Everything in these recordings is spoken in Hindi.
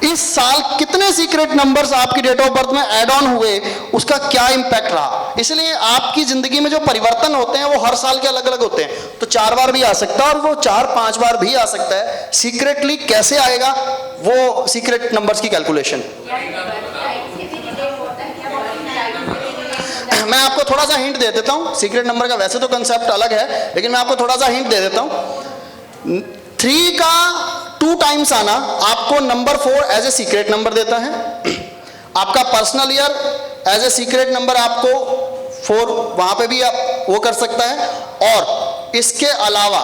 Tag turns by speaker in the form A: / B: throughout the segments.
A: इस साल कितने सीक्रेट नंबर्स आपकी डेट ऑफ बर्थ में ऐड ऑन हुए, उसका क्या इंपैक्ट रहा। इसलिए आपकी जिंदगी में जो परिवर्तन होते हैं वो हर साल के अलग अलग होते हैं। तो 4 बार भी आ सकता है और वो 4-5 बार भी आ सकता है। सीक्रेटली कैसे आएगा वो सीक्रेट नंबर्स की कैलकुलेशन। मैं आपको थोड़ा सा हिंट दे देता हूं। सीक्रेट नंबर का वैसे तो कंसेप्ट अलग है, लेकिन मैं आपको थोड़ा सा हिंट दे देता हूं। 3 का 2 टाइम्स आना आपको number 4 as a secret number देता है। आपका personal year as a secret number आपको 4 वहां पे भी आप वो कर सकता है। और इसके अलावा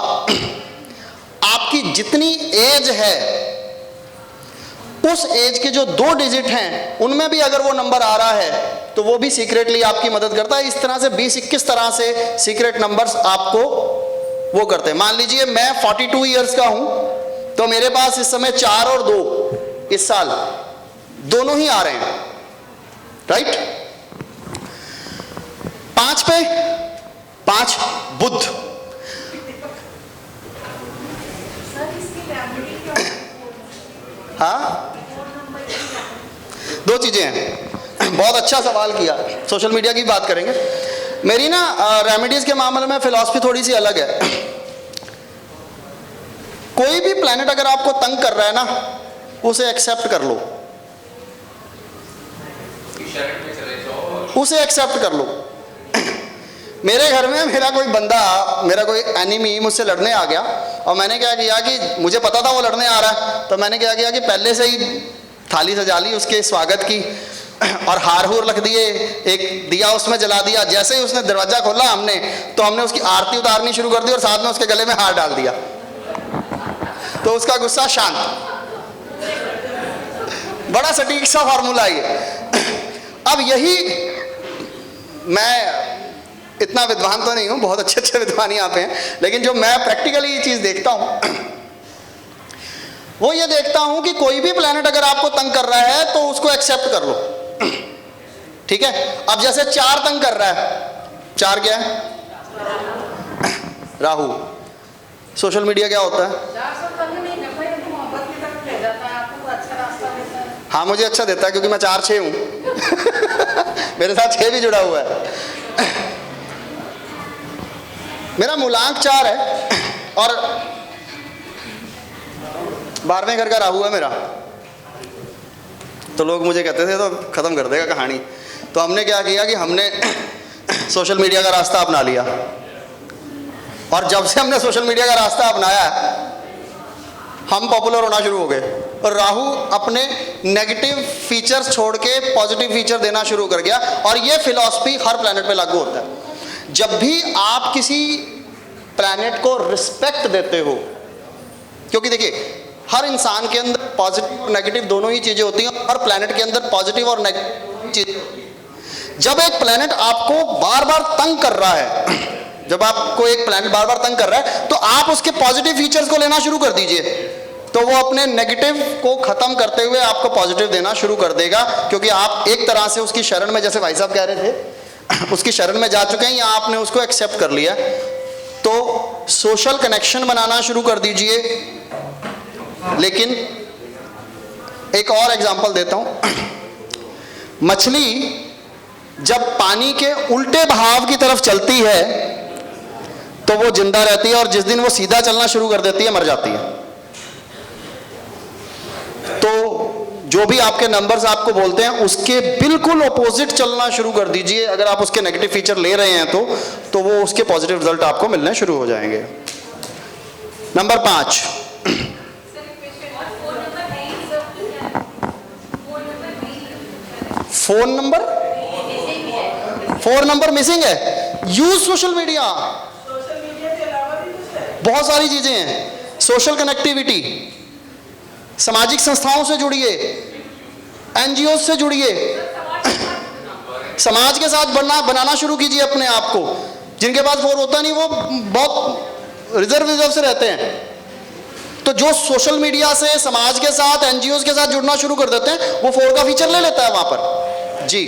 A: आपकी जितनी एज है उस एज के जो 2 डिजिट हैं उनमें भी अगर वो नंबर आ रहा है तो वो भी सीक्रेटली आपकी मदद करता है। इस तरह से 20-21 तरह से सीक्रेट नंबर्स आपको वो करते हैं। मान लीजिए मैं 42 इयर्स का हूं तो मेरे पास इस समय 4 और 2 इस साल दोनों ही आ रहे हैं, राइट। 5 पे 5 बुध। हाँ, 2 चीजें हैं। बहुत अच्छा सवाल किया। सोशल मीडिया की बात करेंगे। मेरी ना रेमेडीज के मामले में फिलॉसफी थोड़ी सी अलग है। कोई भी प्लेनेट अगर आपको तंग कर रहा है ना, उसे एक्सेप्ट कर लो, उसे एक्सेप्ट कर लो। मेरे घर में मेरा कोई बंदा, मेरा कोई एनिमी मुझसे लड़ने आ गया और मैंने क्या किया कि मुझे पता था वो लड़ने आ रहा है, तो मैंने क्या किया कि पहले से ही थाली सजा ली उसके स्वागत की और हार हूर रख दिए, एक दिया उसमें जला दिया। जैसे ही उसने दरवाजा खोला तो हमने उसकी आरती उतारनी शुरू कर दी और साथ में उसके गले में हार डाल दिया, तो उसका गुस्सा शांत। बड़ा सटीक सा फॉर्मूला ये। अब यही, मैं इतना विद्वान तो नहीं हूं, बहुत अच्छे अच्छे विद्वान यहाँ पे हैं, लेकिन जो मैं प्रैक्टिकली ये चीज देखता हूं वो ये देखता हूं कि कोई भी प्लेनेट अगर आपको तंग कर रहा है तो उसको एक्सेप्ट कर लो, ठीक है। अब जैसे 4 तंग कर रहा है, 4 क्या है? राहु। सोशल मीडिया क्या होता है? हाँ, मुझे अच्छा देता है क्योंकि मैं 4-6 हूं मेरे साथ 6 भी जुड़ा हुआ है। मेरा मूलांक 4 है और 12वें घर का राहु है मेरा। तो लोग मुझे कहते थे तो खत्म कर देगा कहानी। तो हमने क्या किया कि हमने सोशल मीडिया का रास्ता अपना लिया, और जब से हमने सोशल मीडिया का रास्ता अपनाया हम पॉपुलर होना शुरू हो गए। और राहु अपने नेगेटिव फीचर्स छोड़ के पॉजिटिव फीचर देना शुरू कर गया। और ये फिलॉसफी हर प्लैनेट पे लागू होता है। जब भी आप किसी प्लैनेट को रिस्पेक्ट देते हो, क्योंकि देखिए हर इंसान के अंदर पॉजिटिव और नेगेटिव दोनों ही चीजें होती हैं, हर प्लैनेट के अंदर पॉजिटिव और नेगेटिव चीजें होती हैं। जब एक प्लैनेट आपको बार बार तंग कर रहा है, जब आपको एक प्लैनेट बार बार तंग कर रहा है तो आप उसके पॉजिटिव फीचर्स को लेना शुरू कर दीजिए, तो वो अपने नेगेटिव को खत्म करते हुए आपको पॉजिटिव देना शुरू कर देगा। क्योंकि आप एक तरह से उसकी शरण में, जैसे भाई साहब कह रहे थे, उसकी शरण में जा चुके हैं या आपने उसको एक्सेप्ट कर लिया। तो सोशल कनेक्शन बनाना शुरू कर दीजिए। लेकिन एक और एग्जांपल देता हूं। मछली जब पानी के उल्टे बहाव की तरफ चलती है तो वो जिंदा रहती है, और जिस दिन वो सीधा चलना शुरू कर देती है मर जाती है। तो जो भी आपके नंबर्स आपको बोलते हैं उसके बिल्कुल ऑपोजिट चलना शुरू कर दीजिए। अगर आप उसके नेगेटिव फीचर ले रहे हैं तो वो उसके पॉजिटिव रिजल्ट आपको मिलने शुरू हो जाएंगे। नंबर 5, फोन नंबर मिसिंग है। यूज सोशल मीडिया, बहुत सारी चीजें हैं। सोशल कनेक्टिविटी, सामाजिक संस्थाओं से जुड़िए, एनजीओ से जुड़िए, समाज के साथ बनाना शुरू कीजिए अपने आप को। जिनके पास फोन होता नहीं वो बहुत रिजर्व से रहते हैं। तो जो सोशल मीडिया से, समाज के साथ, एनजीओ के साथ जुड़ना शुरू कर देते हैं वो 4 का फीचर ले लेता है वहां पर। जी,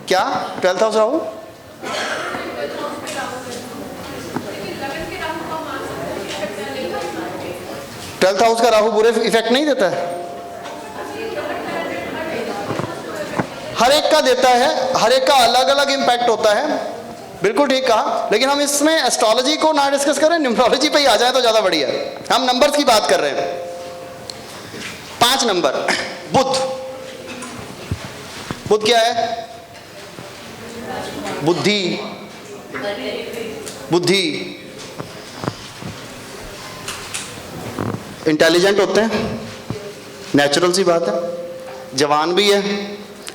A: क्या 12th house Rahu? 12th house का राहु बुरे इफेक्ट नहीं देता है? हर एक का देता है, हर एक का अलग अलग इंपैक्ट होता है, बिल्कुल ठीक कहा। लेकिन हम इसमें एस्ट्रोलॉजी को ना डिस्कस करें, न्यूमरोलॉजी पे ही आ जाए तो ज्यादा बढ़िया है। हम नंबर्स की बात कर रहे हैं। 5 नंबर बुध। बुध क्या है? बुद्धि, बुद्धि, इंटेलिजेंट होते हैं, नेचुरल सी बात है, जवान भी है।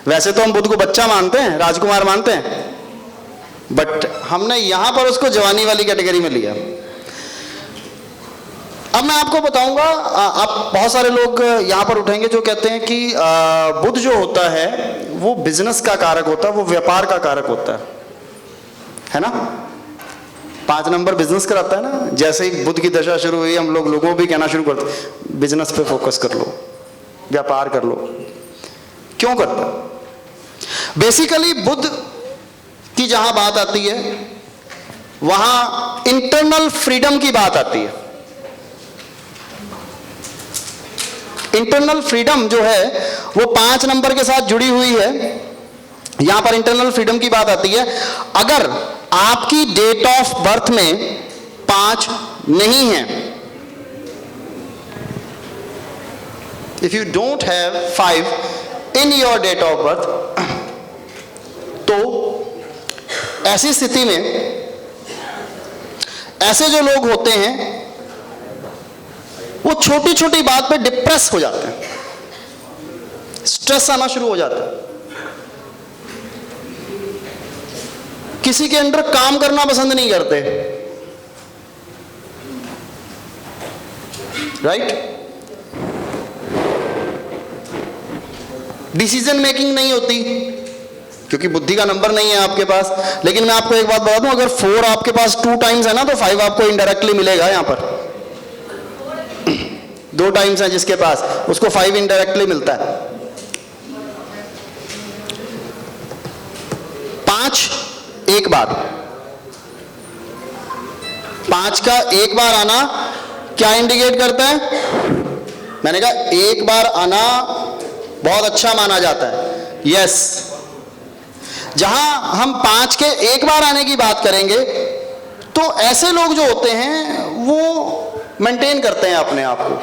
A: वैसे तो हम बुध को बच्चा मानते हैं, राजकुमार मानते हैं, बट हमने यहां पर उसको जवानी वाली कैटेगरी में लिया। अब मैं आपको बताऊंगा, आप बहुत सारे लोग यहां पर उठेंगे जो कहते हैं कि बुध जो होता है वो बिजनेस का कारक होता है, वो व्यापार का कारक होता है ना। 5 नंबर बिजनेस कराता है ना। जैसे ही बुध की दशा शुरू हुई, हम लोगों को भी कहना शुरू करते बिजनेस पे फोकस कर लो, व्यापार कर लो। क्यों करता? बेसिकली बुध की जहां बात आती है वहां इंटरनल फ्रीडम की बात आती है। इंटरनल फ्रीडम जो है वो 5 नंबर के साथ जुड़ी हुई है। यहां पर इंटरनल फ्रीडम की बात आती है। अगर आपकी डेट ऑफ बर्थ में 5 नहीं है, if you don't have 5 in your date of birth, तो ऐसी स्थिति में ऐसे जो लोग होते हैं वो छोटी छोटी बात पे डिप्रेस हो जाते हैं, स्ट्रेस आना शुरू हो जाता है, किसी के अंडर काम करना पसंद नहीं करते, राइट? डिसीजन मेकिंग नहीं होती क्योंकि बुद्धि का नंबर नहीं है आपके पास। लेकिन मैं आपको एक बात बता दूं, अगर 4 आपके पास 2 टाइम्स है ना, तो 5 आपको इनडायरेक्टली मिलेगा। यहां पर 2 टाइम्स है जिसके पास, उसको 5 इनडायरेक्टली मिलता है। 5 एक बार, 5 का एक बार आना क्या इंडिकेट करता है? मैंने कहा एक बार आना बहुत अच्छा माना जाता है। यस, जहां हम 5 के एक बार आने की बात करेंगे तो ऐसे लोग जो होते हैं वो मेंटेन करते हैं अपने आप को,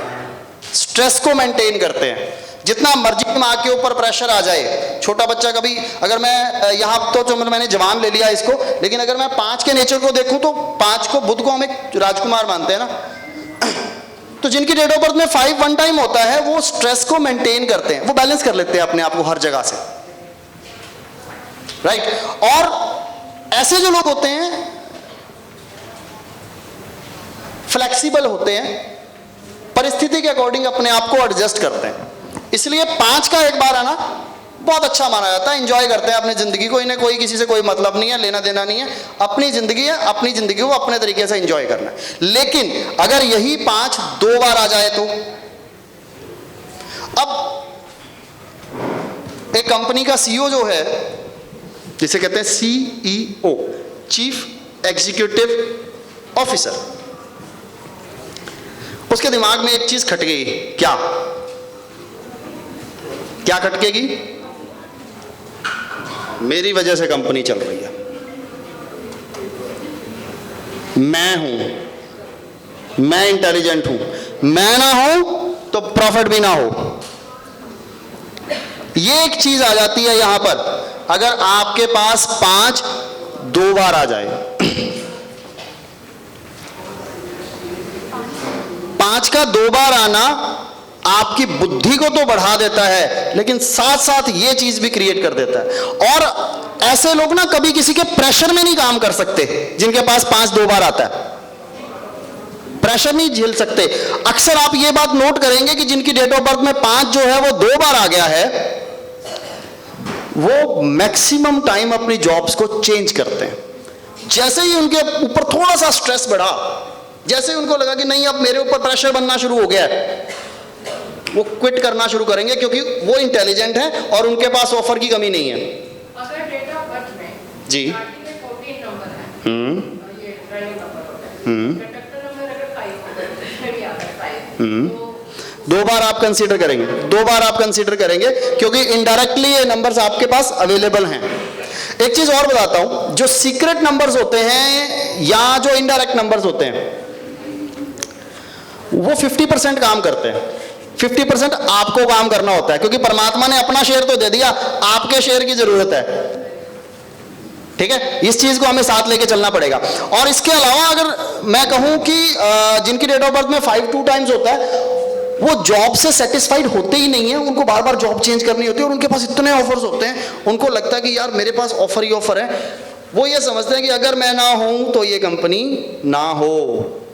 A: स्ट्रेस को मेंटेन करते हैं। जितना मर्जी माँ के ऊपर प्रेशर आ जाए, छोटा बच्चा कभी, अगर मैं यहाँ तो जो मैंने जवान ले लिया इसको, लेकिन अगर मैं 5 के नेचर को देखूं तो 5 को, बुध को हम एक राजकुमार मानते हैं ना, तो जिनकी डेट ऑफ बर्थ में 5 1 टाइम होता है वो स्ट्रेस को मेंटेन करते हैं, वो बैलेंस कर लेते हैं अपने आप को हर जगह से, राइट? और ऐसे जो लोग होते हैं फ्लेक्सिबल होते हैं, परिस्थिति के अकॉर्डिंग अपने आप को एडजस्ट करते हैं। इसलिए 5 का एक बार आना बहुत अच्छा माना जाता है। एंजॉय करते हैं अपनी जिंदगी को, इन्हें कोई किसी से कोई मतलब नहीं है, लेना देना नहीं है, अपनी जिंदगी है, अपनी जिंदगी को अपने तरीके से एंजॉय करना है। लेकिन अगर यही 5 2 बार आ जाए तो, अब एक कंपनी का सीईओ जो है, जिसे कहते हैं सीईओ, चीफ एग्जीक्यूटिव ऑफिसर, उसके दिमाग में एक चीज खट गई। क्या क्या खटकेगी? मेरी वजह से कंपनी चल रही है, मैं हूं, मैं इंटेलिजेंट हूं, मैं ना हूं तो प्रॉफिट भी ना हो। ये एक चीज आ जाती है यहां पर। अगर आपके पास 5 2 बार आ जाए, 5 का 2 बार आना आपकी बुद्धि को तो बढ़ा देता है, लेकिन साथ साथ ये चीज भी क्रिएट कर देता है। और ऐसे लोग ना कभी किसी के प्रेशर में नहीं काम कर सकते, जिनके पास 5 2 बार आता है, प्रेशर नहीं झेल सकते। अक्सर आप ये बात नोट करेंगे कि जिनकी डेट ऑफ बर्थ में 5 जो है वो 2 बार आ गया है, वो मैक्सिमम टाइम अपनी जॉब्स को चेंज करते हैं। जैसे ही उनके ऊपर थोड़ा सा स्ट्रेस बढ़ा, जैसे ही उनको लगा कि नहीं अब मेरे ऊपर प्रेशर बनना शुरू हो गया है, वो क्विट करना शुरू करेंगे, क्योंकि वो इंटेलिजेंट है और उनके पास ऑफर की कमी नहीं है।
B: अगर डेट ऑफ बर्थ में
A: जी
B: 14 नंबर है, ये ड्राइविंग नंबर होता है, कंडक्टर नंबर अगर 5 होता है, उसमें भी आता है 5, तो
A: 2 बार आप कंसीडर करेंगे, 2 बार आप कंसीडर करेंगे, क्योंकि इनडायरेक्टली ये नंबर्स आपके पास अवेलेबल हैं। एक चीज और बताता हूं, जो सीक्रेट नंबर्स होते हैं या जो इनडायरेक्ट नंबर्स होते हैं वो 50% काम करते हैं, 50% आपको काम करना होता है, क्योंकि परमात्मा ने अपना शेयर तो दे दिया, आपके शेयर की जरूरत है। ठीक है, इस चीज को हमें साथ लेके चलना पड़ेगा। और इसके अलावा अगर मैं कहूं कि जिनकी डेट ऑफ बर्थ में 5 2 टाइम्स होता है, वो जॉब से सेटिस्फाइड होते ही नहीं है, उनको बार बार जॉब चेंज करनी होती है, और उनके पास इतने ऑफर्स होते हैं, उनको लगता है कि यार मेरे पास ऑफर ही ऑफर है। वो ये समझते हैं कि अगर मैं ना हूं तो ये कंपनी ना हो।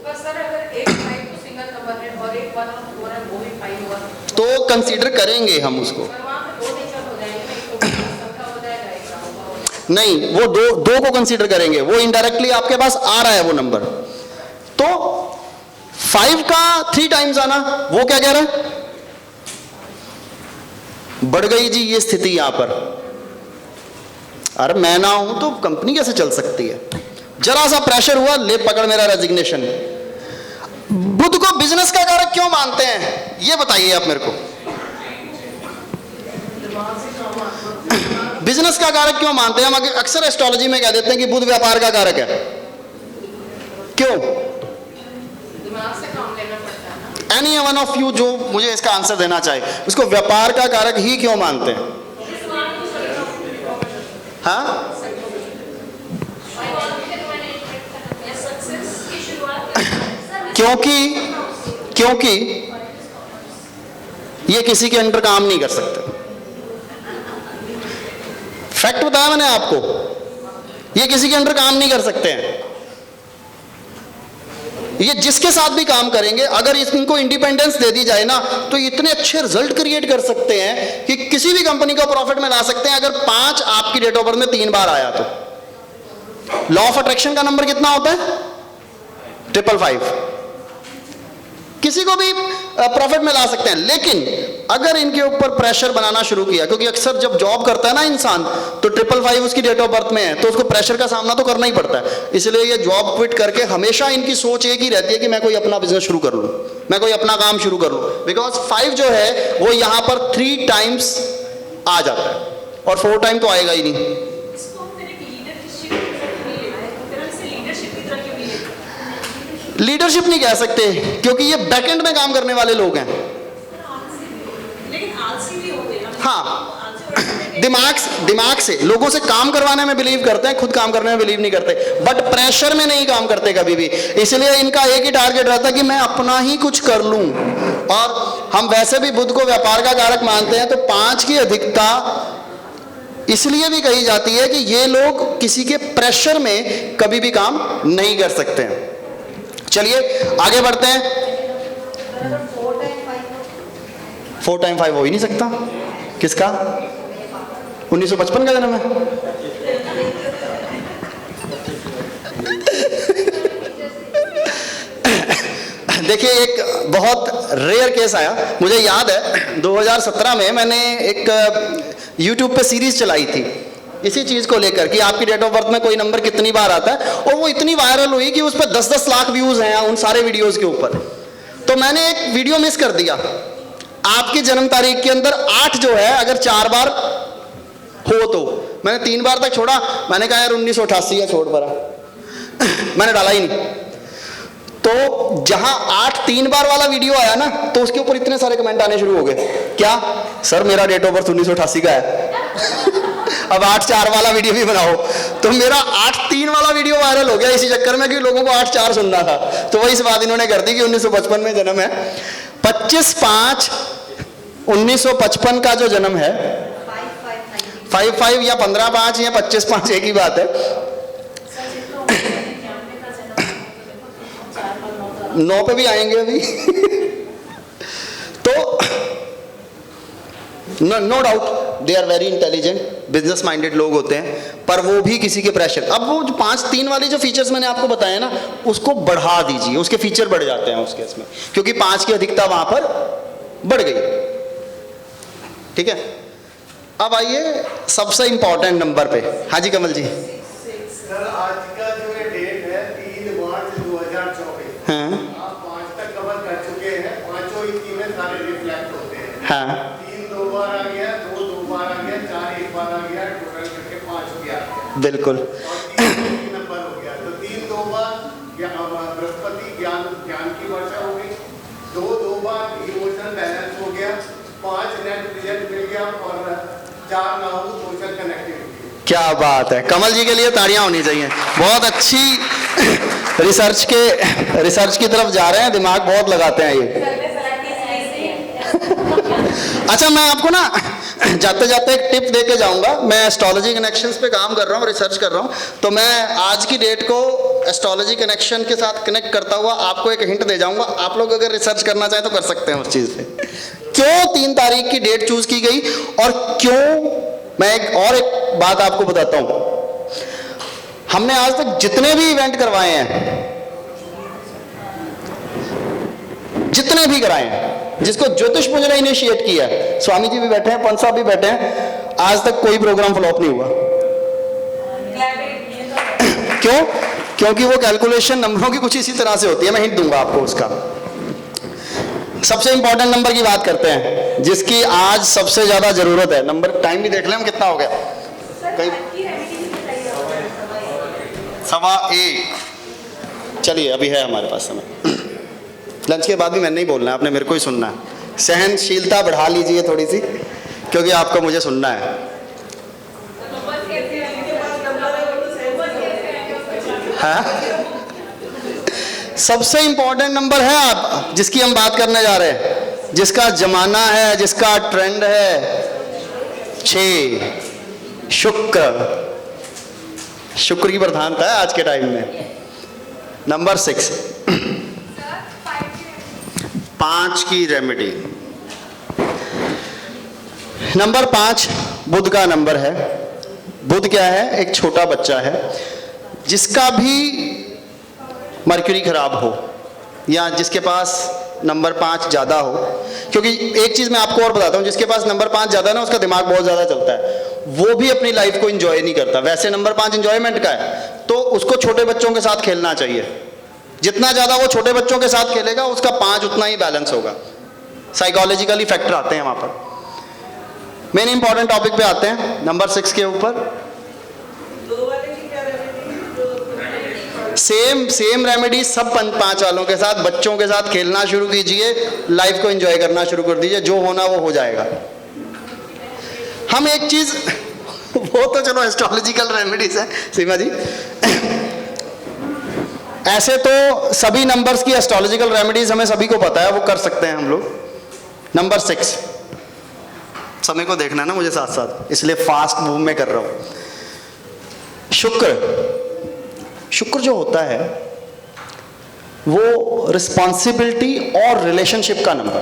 B: पर सर अगर एक 5 तो सिंगल नंबर है और एक 1 और 4 है, वो भी 5 हुआ,
A: तो कंसीडर करेंगे हम उसको।
B: पर वहाँ पे 2 टीचर हो जाएंगे, एक तो संख्या हो जाएगा, एक का होगा।
A: नहीं, वो दो को कंसीडर करेंगे, वो इनडायरेक्टली आपके पास आ रहा है वो नंबर। तो 5 का 3 टाइम्स आना, वो क्या कह रहा है? बढ़ गई जी ये स्थिति यहां पर। अरे मैं ना हूं तो कंपनी कैसे चल सकती है? जरा सा प्रेशर हुआ, ले पकड़ मेरा रेजिग्नेशन। बुध को बिजनेस का कारक क्यों मानते हैं, ये बताइए आप मेरे को। बिजनेस का कारक क्यों मानते हैं? हम अक्सर एस्ट्रोलॉजी में कह देते हैं कि बुध व्यापार का कारक है। क्यों?
B: दिमाग से काम लेना पड़ता है ना।
A: एनी वन ऑफ यू जो मुझे इसका आंसर देना चाहे, उसको व्यापार का कारक ही क्यों मानते हैं? हाँ, क्योंकि ये किसी के अंडर काम नहीं कर सकते। फैक्ट बताया मैंने आपको, ये किसी के अंडर काम नहीं कर सकते हैं। ये जिसके साथ भी काम करेंगे, अगर इनको इंडिपेंडेंस दे दी जाए ना, तो इतने अच्छे रिजल्ट क्रिएट कर सकते हैं कि किसी भी कंपनी को प्रॉफिट में ला सकते हैं। अगर 5 आपकी डेट ऑफ बर्थ में 3 बार आया तो लॉ ऑफ अट्रैक्शन का नंबर कितना होता है? 555। किसी को भी प्रॉफिट में ला सकते हैं। लेकिन अगर इनके ऊपर प्रेशर बनाना शुरू किया, क्योंकि अक्सर जब जॉब करता है ना इंसान, तो 555 उसकी डेट ऑफ बर्थ में है, तो उसको प्रेशर का सामना तो करना ही पड़ता है। इसलिए ये जॉब क्विट करके हमेशा इनकी सोच एक ही रहती है कि मैं कोई अपना बिजनेस शुरू कर लूं, मैं कोई अपना काम शुरू कर लूं। बिकॉज 5 जो है वो यहां पर 3 टाइम्स आ जाता है, और 4 टाइम तो आएगा ही नहीं। लीडरशिप नहीं कह सकते, क्योंकि ये बैकएंड में काम करने वाले लोग हैं।
C: लेकिन आलसी भी होते हैं।
A: हाँ, दिमाग से लोगों से काम करवाने में बिलीव करते हैं, खुद काम करने में बिलीव नहीं करते। बट प्रेशर में नहीं काम करते कभी भी। इसलिए इनका एक ही टारगेट रहता है कि मैं अपना ही कुछ कर लूं। और हम वैसे भी बुध को व्यापार का कारक मानते हैं, तो 5 की अधिकता इसलिए भी कही जाती है कि ये लोग किसी के प्रेशर में कभी भी काम नहीं कर सकते हैं। चलिए आगे बढ़ते हैं। 4 टाइम 5 हो ही नहीं सकता। किसका? 1955 का जन्म है। देखिए, एक बहुत रेयर केस आया, मुझे याद है 2017 में मैंने एक YouTube पे सीरीज चलाई थी इसी चीज को लेकर कि आपकी डेट ऑफ बर्थ में कोई नंबर कितनी बार आता है, और वो इतनी वायरल हुई कि उस पर 10-10 लाख व्यूज हैं उन सारे वीडियोस के ऊपर। तो मैंने एक वीडियो मिस कर दिया। आपकी जन्म तारीख के अंदर 8 जो है, अगर 4 बार हो तो मैंने 3 बार तक छोड़ा। मैंने कहा यार 1988 है, छोड़ पड़ा। मैंने डाला ही नहीं। तो जहां 8 3 बार वाला वीडियो आया ना, तो उसके ऊपर इतने सारे कमेंट आने शुरू हो गए। क्या सर, मेरा डेट ऑफ बर्थ 1988 का है। अब 8 4 वाला वीडियो भी बनाओ। तो मेरा 8 3 वाला वीडियो वायरल हो गया इसी चक्कर में कि लोगों को 8 4 सुनना था। तो वही इस बात इन्होंने कर दी कि 1955 में जन्म है। 25/5 1955 का जो जन्म है, 55 या 15/5 या 25/5 एक ही बात है। 9 पे भी आएंगे अभी। तो no doubt they are very intelligent, business minded लोग होते हैं, पर वो भी किसी के प्रेशर। अब वो जो 5-3 वाले जो फीचर्स मैंने आपको बताया ना, उसको बढ़ा दीजिए, उसके फीचर बढ़ जाते हैं उस केस में, क्योंकि 5 की अधिकता वहां पर बढ़ गई। ठीक है, अब आइए सबसे इंपॉर्टेंट नंबर पे। हाँ जी कमल जी।
D: सर, आज का जो डेट है 3 मार्च 2024।
A: हाँ,
D: आप 5 तक कवर कर चुके हैं, 5 में सारे रिफ्लेक्ट होते हैं।
A: हाँ
D: 3 2 बार आ गया, 2 2 बार आ गया, 4 1 बार आ गया, टोटल करके 5 भी आ गया।
A: बिल्कुल।
D: और 3 नंबर हो गया, तो 3 2 बार बृहस्पति ज्ञान की वर्षा हो गई, 2 2 बार इमोशनल बैलेंस हो गया, 5 नेट रिजल्ट मिल गया और 4 राहु सोशल कनेक्टिविटी।
A: क्या बात है, कमल जी के लिए ताड़ियां होनी चाहिए। बहुत अच्छी रिसर्च की तरफ जा रहे हैं, दिमाग बहुत लगाते हैं ये। अच्छा, मैं आपको ना जाते जाते एक टिप दे के जाऊंगा। मैं एस्ट्रोलॉजी कनेक्शंस पे काम कर रहा हूँ, रिसर्च कर रहा हूँ, तो मैं आज की डेट को एस्ट्रोलॉजी कनेक्शन के साथ कनेक्ट करता हुआ आपको एक हिंट दे जाऊंगा। आप लोग अगर रिसर्च करना चाहें तो कर सकते हैं उस चीज़ पे। क्यों 3 तारीख की डेट चूज की गई और क्यों, मैं एक बात आपको बताता हूं। हमने आज तक जितने भी इवेंट करवाए हैं, जितने भी कराए हैं, जिसको ज्योतिष मुझे ने इनिशिएट किया है, स्वामी जी भी बैठे हैं, पंत साहब भी बैठे हैं, आज तक कोई प्रोग्राम फ्लॉप नहीं हुआ। क्यों? क्योंकि वो कैलकुलेशन नंबरों की कुछ इसी तरह से होती है। मैं हिंट दूंगा आपको उसका। सबसे इंपॉर्टेंट नंबर की बात करते हैं, जिसकी आज सबसे ज्यादा जरूरत है। नंबर, टाइम भी देख लें हम कितना हो गया, कहीं 1:15। चलिए, अभी है हमारे पास समय। लंच के बाद भी मैंने नहीं बोलना है, आपने मेरे को ही सुनना है। सहनशीलता बढ़ा लीजिए थोड़ी सी, क्योंकि आपको मुझे सुनना है। हाँ, सबसे इंपॉर्टेंट नंबर है आप जिसकी हम बात करने जा रहे हैं, जिसका जमाना है, जिसका ट्रेंड है, 6। शुक्र की प्रधानता है आज के टाइम में। नंबर 6, 5 की रेमेडी। नंबर 5 बुध का नंबर है। बुध क्या है? एक छोटा बच्चा है जिसका भी मर्क्यूरी खराब हो या जिसके पास नंबर 5 ज़्यादा हो। क्योंकि एक चीज़ मैं आपको और बताता हूँ, जिसके पास नंबर 5 ज़्यादा है ना, उसका दिमाग बहुत ज़्यादा चलता है, वो भी अपनी लाइफ को एंजॉय नहीं करता। वैसे नंबर 5 एंजॉयमेंट का है, तो उसको छोटे बच्चों के साथ खेलना चाहिए। जितना ज़्यादा वो छोटे बच्चों के साथ खेलेगा, उसका 5 उतना ही बैलेंस होगा। साइकोलॉजिकली फैक्टर आते हैं वहाँ पर। मेन इंपॉर्टेंट टॉपिक पे आते हैं, नंबर 6 के ऊपर। सेम रेमेडी सब 5 वालों के साथ, बच्चों के साथ खेलना शुरू कीजिए, लाइफ को एंजॉय करना शुरू कर दीजिए, जो होना वो हो जाएगा। हम एक चीज, वो तो चलो एस्ट्रोलॉजिकल रेमेडीज है सीमा जी। ऐसे तो सभी नंबर्स की एस्ट्रोलॉजिकल रेमेडीज हमें सभी को पता है, वो कर सकते हैं हम लोग। नंबर 6, समय को देखना है ना मुझे साथ साथ, इसलिए फास्ट मूव में कर रहा हूं। शुक्र जो होता है वो रिस्पॉन्सिबिलिटी और रिलेशनशिप का नंबर।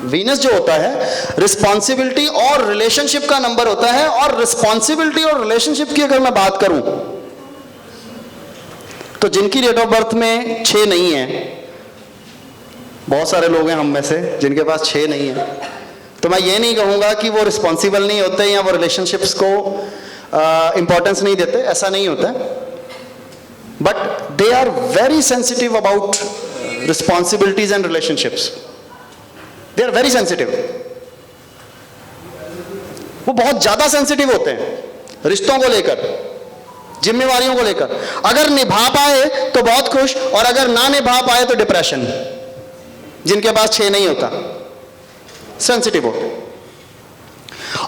A: वीनस जो होता है रिस्पॉन्सिबिलिटी और रिलेशनशिप का नंबर होता है। और रिस्पॉन्सिबिलिटी और रिलेशनशिप की अगर मैं बात करूं तो जिनकी डेट ऑफ बर्थ में 6 नहीं है, बहुत सारे लोग हैं हम में से जिनके पास 6 नहीं है, तो मैं ये नहीं कहूंगा कि वो रिस्पॉन्सिबल नहीं होते या वो रिलेशनशिप्स को इंपॉर्टेंस नहीं देते, ऐसा नहीं होता। But they are very sensitive about responsibilities and relationships. They are very sensitive. वो बहुत ज्यादा सेंसिटिव होते हैं रिश्तों को लेकर, जिम्मेवारियों को लेकर। अगर निभा पाए तो बहुत खुश, और अगर ना निभा पाए तो डिप्रेशन। जिनके पास 6 नहीं होता, सेंसिटिव होते।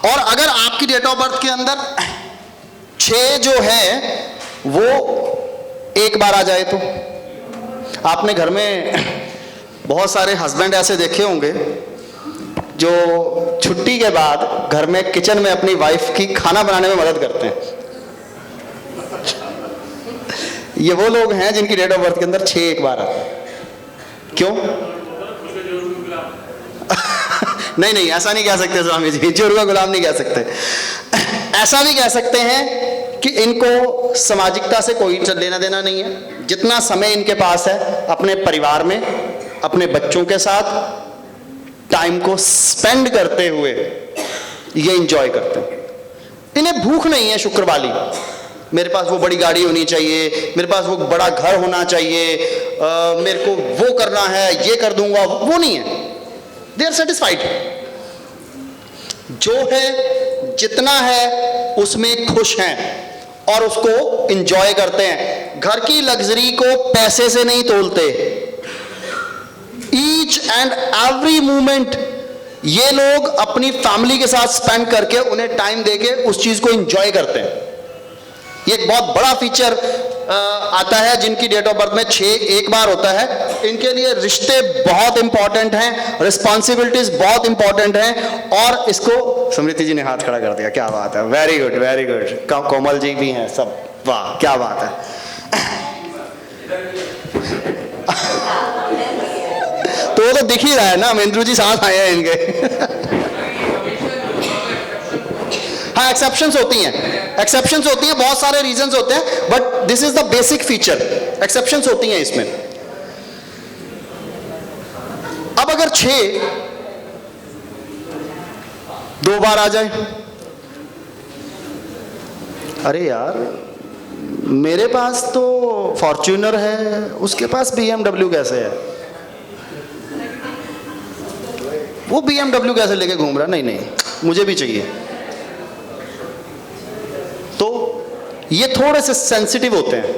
A: और अगर आपकी डेट ऑफ बर्थ के अंदर 6 जो है वो एक बार आ जाए, तो आपने घर में बहुत सारे हस्बैंड ऐसे देखे होंगे जो छुट्टी के बाद घर में किचन में अपनी वाइफ की खाना बनाने में मदद करते हैं। ये वो लोग हैं जिनकी डेट ऑफ बर्थ के अंदर 6 एक बार आता है। क्यों? नहीं, ऐसा नहीं कह सकते स्वामी जी, जोर का गुलाम नहीं कह सकते। ऐसा भी कह सकते हैं कि इनको सामाजिकता से कोई लेना देना नहीं है। जितना समय इनके पास है अपने परिवार में, अपने बच्चों के साथ टाइम को स्पेंड करते हुए ये एंजॉय करते हैं। इन्हें भूख नहीं है शुक्र वाली, मेरे पास वो बड़ी गाड़ी होनी चाहिए, मेरे पास वो बड़ा घर होना चाहिए, मेरे को वो करना है, ये कर दूंगा, वो नहीं है। They are satisfied. जो है जितना है उसमें खुश हैं और उसको इंजॉय करते हैं। घर की लग्जरी को पैसे से नहीं तोलते। ईच एंड एवरी मोमेंट ये लोग अपनी फैमिली के साथ स्पेंड करके, उन्हें टाइम देके उस चीज को एंजॉय करते हैं। ये एक बहुत बड़ा फीचर आता है जिनकी डेट ऑफ बर्थ में 6 एक बार होता है। इनके लिए रिश्ते बहुत इंपॉर्टेंट हैं, रिस्पॉन्सिबिलिटीज बहुत इंपॉर्टेंट हैं। और इसको समृति जी ने हाथ खड़ा कर दिया, क्या बात है, very good very good. Komal ji भी हैं सब, वाह क्या बात है। तो वो तो दिख ही रहा है ना, महेंद्र जी साथ आए हैं इनके। हाँ एक्सेप्शंस होती हैं, बहुत सारे रीजंस होते हैं, but this is the basic feature. Exceptions होती हैं इसमें। अब अगर 6 2 बार आ जाए, अरे यार मेरे पास तो फॉर्च्यूनर है, उसके पास BMW कैसे है, वो BMW कैसे लेके घूम रहा, नहीं मुझे भी चाहिए। तो ये थोड़े से सेंसिटिव होते हैं।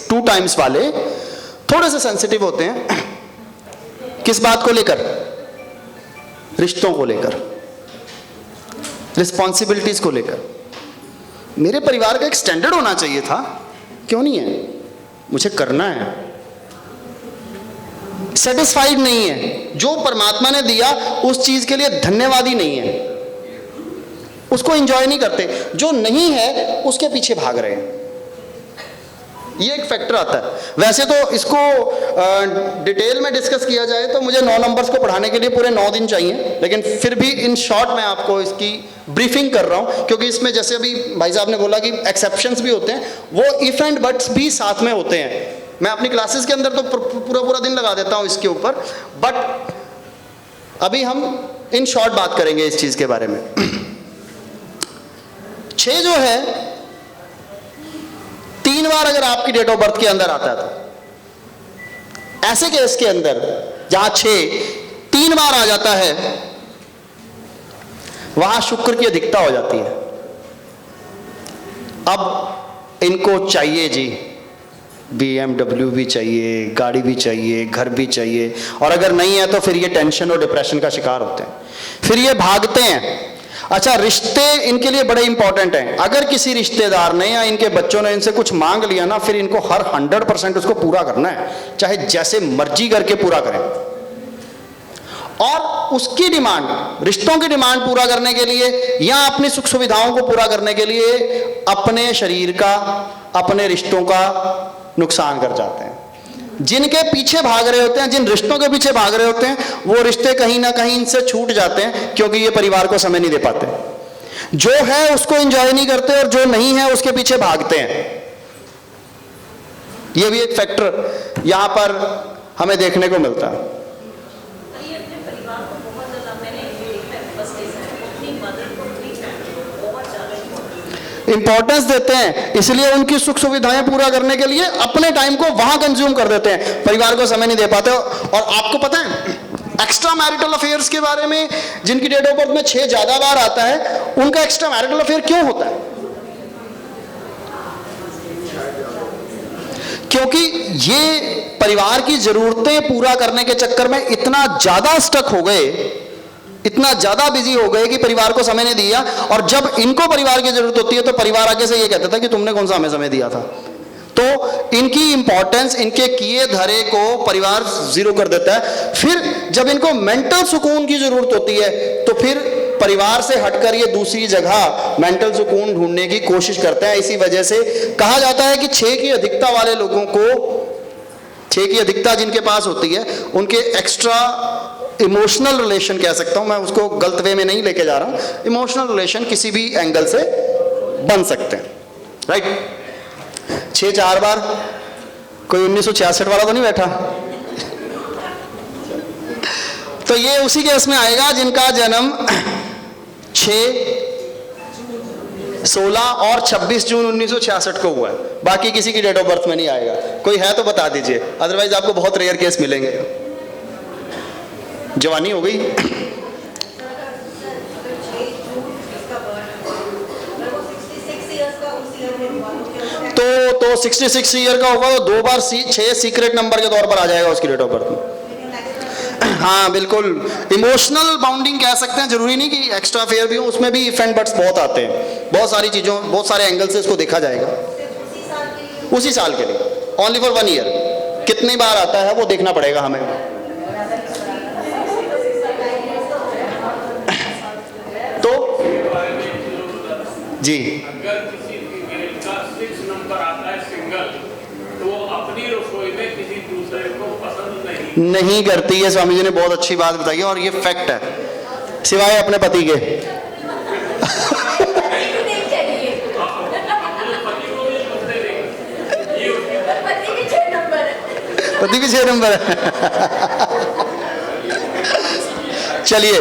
A: 2 टाइम्स वाले थोड़े से सेंसिटिव होते हैं। किस बात को लेकर? रिश्तों को लेकर, रिस्पॉन्सिबिलिटीज को लेकर। मेरे परिवार का एक स्टैंडर्ड होना चाहिए था, क्यों नहीं है, मुझे करना है। सेटिस्फाइड नहीं है, जो परमात्मा ने दिया उस चीज के लिए धन्यवादी नहीं है, उसको एंजॉय नहीं करते, जो नहीं है उसके पीछे भाग रहे हैं। ये एक फैक्टर आता है। वैसे तो इसको डिटेल में डिस्कस किया जाए तो मुझे 9 नंबर्स को पढ़ाने के लिए पूरे 9 दिन चाहिए, लेकिन फिर भी इन शॉर्ट मैं आपको इसकी ब्रीफिंग कर रहा हूं, क्योंकि इसमें जैसे अभी भाई साहब ने बोला कि एक्सेप्शंस भी होते हैं, वो इफ एंड बट्स भी साथ में होते हैं। मैं अपनी क्लासेस के अंदर तो पूरा दिन लगा देता हूं इसके ऊपर, बट अभी हम इन शॉर्ट बात करेंगे इस चीज के बारे में। 6 जो है 3 बार अगर आपकी डेट ऑफ बर्थ के अंदर आता है, तो ऐसे केस के अंदर जहां 6 3 बार आ जाता है, वहां शुक्र की अधिकता हो जाती है। अब इनको चाहिए जी, BMW भी चाहिए, गाड़ी भी चाहिए, घर भी चाहिए, और अगर नहीं है तो फिर ये टेंशन और डिप्रेशन का शिकार होते हैं, फिर ये भागते हैं। अच्छा, रिश्ते इनके लिए बड़े इंपॉर्टेंट हैं। अगर किसी रिश्तेदार ने या इनके बच्चों ने इनसे कुछ मांग लिया ना, फिर इनको हर 100% उसको पूरा करना है, चाहे जैसे मर्जी करके पूरा करें। और उसकी डिमांड, रिश्तों की डिमांड पूरा करने के लिए या अपनी सुख सुविधाओं को पूरा करने के लिए अपने शरीर का, अपने रिश्तों का नुकसान कर जाते हैं। जिनके पीछे भाग रहे होते हैं, जिन रिश्तों के पीछे भाग रहे होते हैं, वो रिश्ते कहीं ना कहीं इनसे छूट जाते हैं, क्योंकि ये परिवार को समय नहीं दे पाते। जो है उसको एंजॉय नहीं करते और जो नहीं है उसके पीछे भागते हैं। ये भी एक फैक्टर यहां पर हमें देखने को मिलता है। इंपॉर्टेंस देते हैं, इसलिए उनकी सुख सुविधाएं पूरा करने के लिए अपने टाइम को वहां कंज्यूम कर देते हैं, परिवार को समय नहीं दे पाते। और आपको पता है एक्स्ट्रा मैरिटल अफेयर्स के बारे में, जिनकी डेट ऑफ बर्थ में 6 ज्यादा बार आता है, उनका एक्स्ट्रा मैरिटल अफेयर क्यों होता है? क्योंकि ये परिवार की जरूरतें पूरा करने के चक्कर में इतना ज्यादा स्टक हो गए, इतना ज्यादा बिजी हो गए कि परिवार को समय नहीं दिया। और जब इनको परिवार की जरूरत होती है तो परिवार आगे से ये कहता था कि तुमने कौन सा हमें समय दिया था। तो इनकी इंपॉर्टेंस, इनके किए धरे को परिवार जीरो कर देता है। फिर जब इनको मेंटल सुकून की जरूरत होती है तो फिर परिवार से हटकर ये दूसरी जगह मेंटल सुकून ढूंढने की कोशिश करते हैं। इसी वजह से कहा जाता है कि 6 की अधिकता वाले लोगों को, 6 की अधिकता जिनके पास होती है, उनके एक्स्ट्रा इमोशनल रिलेशन, कह सकता हूं मैं, उसको गलत वे में नहीं लेके जा रहा हूं, इमोशनल रिलेशन किसी भी एंगल से बन सकते हैं। राइट? 6 4 बार, कोई 1966 वाला तो नहीं बैठा? तो ये उसी केस में आएगा जिनका जन्म 6 16 और 26 जून 1966 को हुआ है, बाकी किसी की डेट ऑफ बर्थ में नहीं आएगा। कोई है तो बता दीजिए, अदरवाइज आपको बहुत रेयर केस मिलेंगे। जवानी हो गई। तो 66 ईयर का होगा तो 2 बार 6 सीक्रेट नंबर के तौर पर आ जाएगा उसकी डेट ऑफ बर्थ में। हाँ बिल्कुल, इमोशनल बाउंडिंग कह सकते हैं, जरूरी नहीं कि एक्स्ट्रा फेयर भी हो, उसमें भी इफ एंड बट्स बहुत आते हैं, बहुत सारी चीज़ों, बहुत सारे एंगल से इसको देखा जाएगा। उसी साल के लिए, ओनली फॉर 1 ईयर। कितनी बार आता है वो देखना पड़ेगा हमें। तो जी,
C: अगर किसी फीमेल का 6 नंबर आता है सिंगल, तो वो अपनी रसोई में किसी दूसरे को पसंद
A: नहीं करती है। स्वामी जी ने बहुत अच्छी बात बताई है और ये फैक्ट है, सिवाय अपने पति के। पति भी 6 नंबर है। चलिए,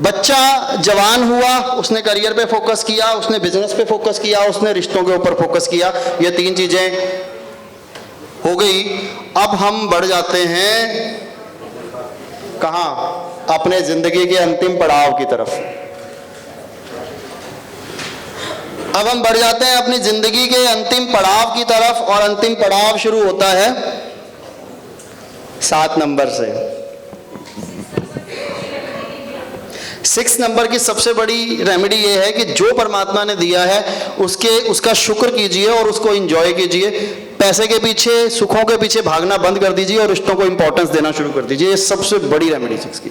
A: बच्चा जवान हुआ, उसने करियर पे फोकस किया, उसने बिजनेस पे फोकस किया, उसने रिश्तों के ऊपर फोकस किया, ये 3 चीजें हो गई। अब हम बढ़ जाते हैं कहां? अपने जिंदगी के अंतिम पड़ाव की तरफ। अब हम बढ़ जाते हैं अपनी जिंदगी के अंतिम पड़ाव की तरफ, और अंतिम पड़ाव शुरू होता है 7 नंबर से। 6 नंबर की सबसे बड़ी रेमेडी ये है कि जो परमात्मा ने दिया है उसका शुक्र कीजिए और उसको एंजॉय कीजिए। पैसे के पीछे, सुखों के पीछे भागना बंद कर दीजिए और रिश्तों को इंपॉर्टेंस देना शुरू कर दीजिए। ये सबसे बड़ी रेमेडी 6 की।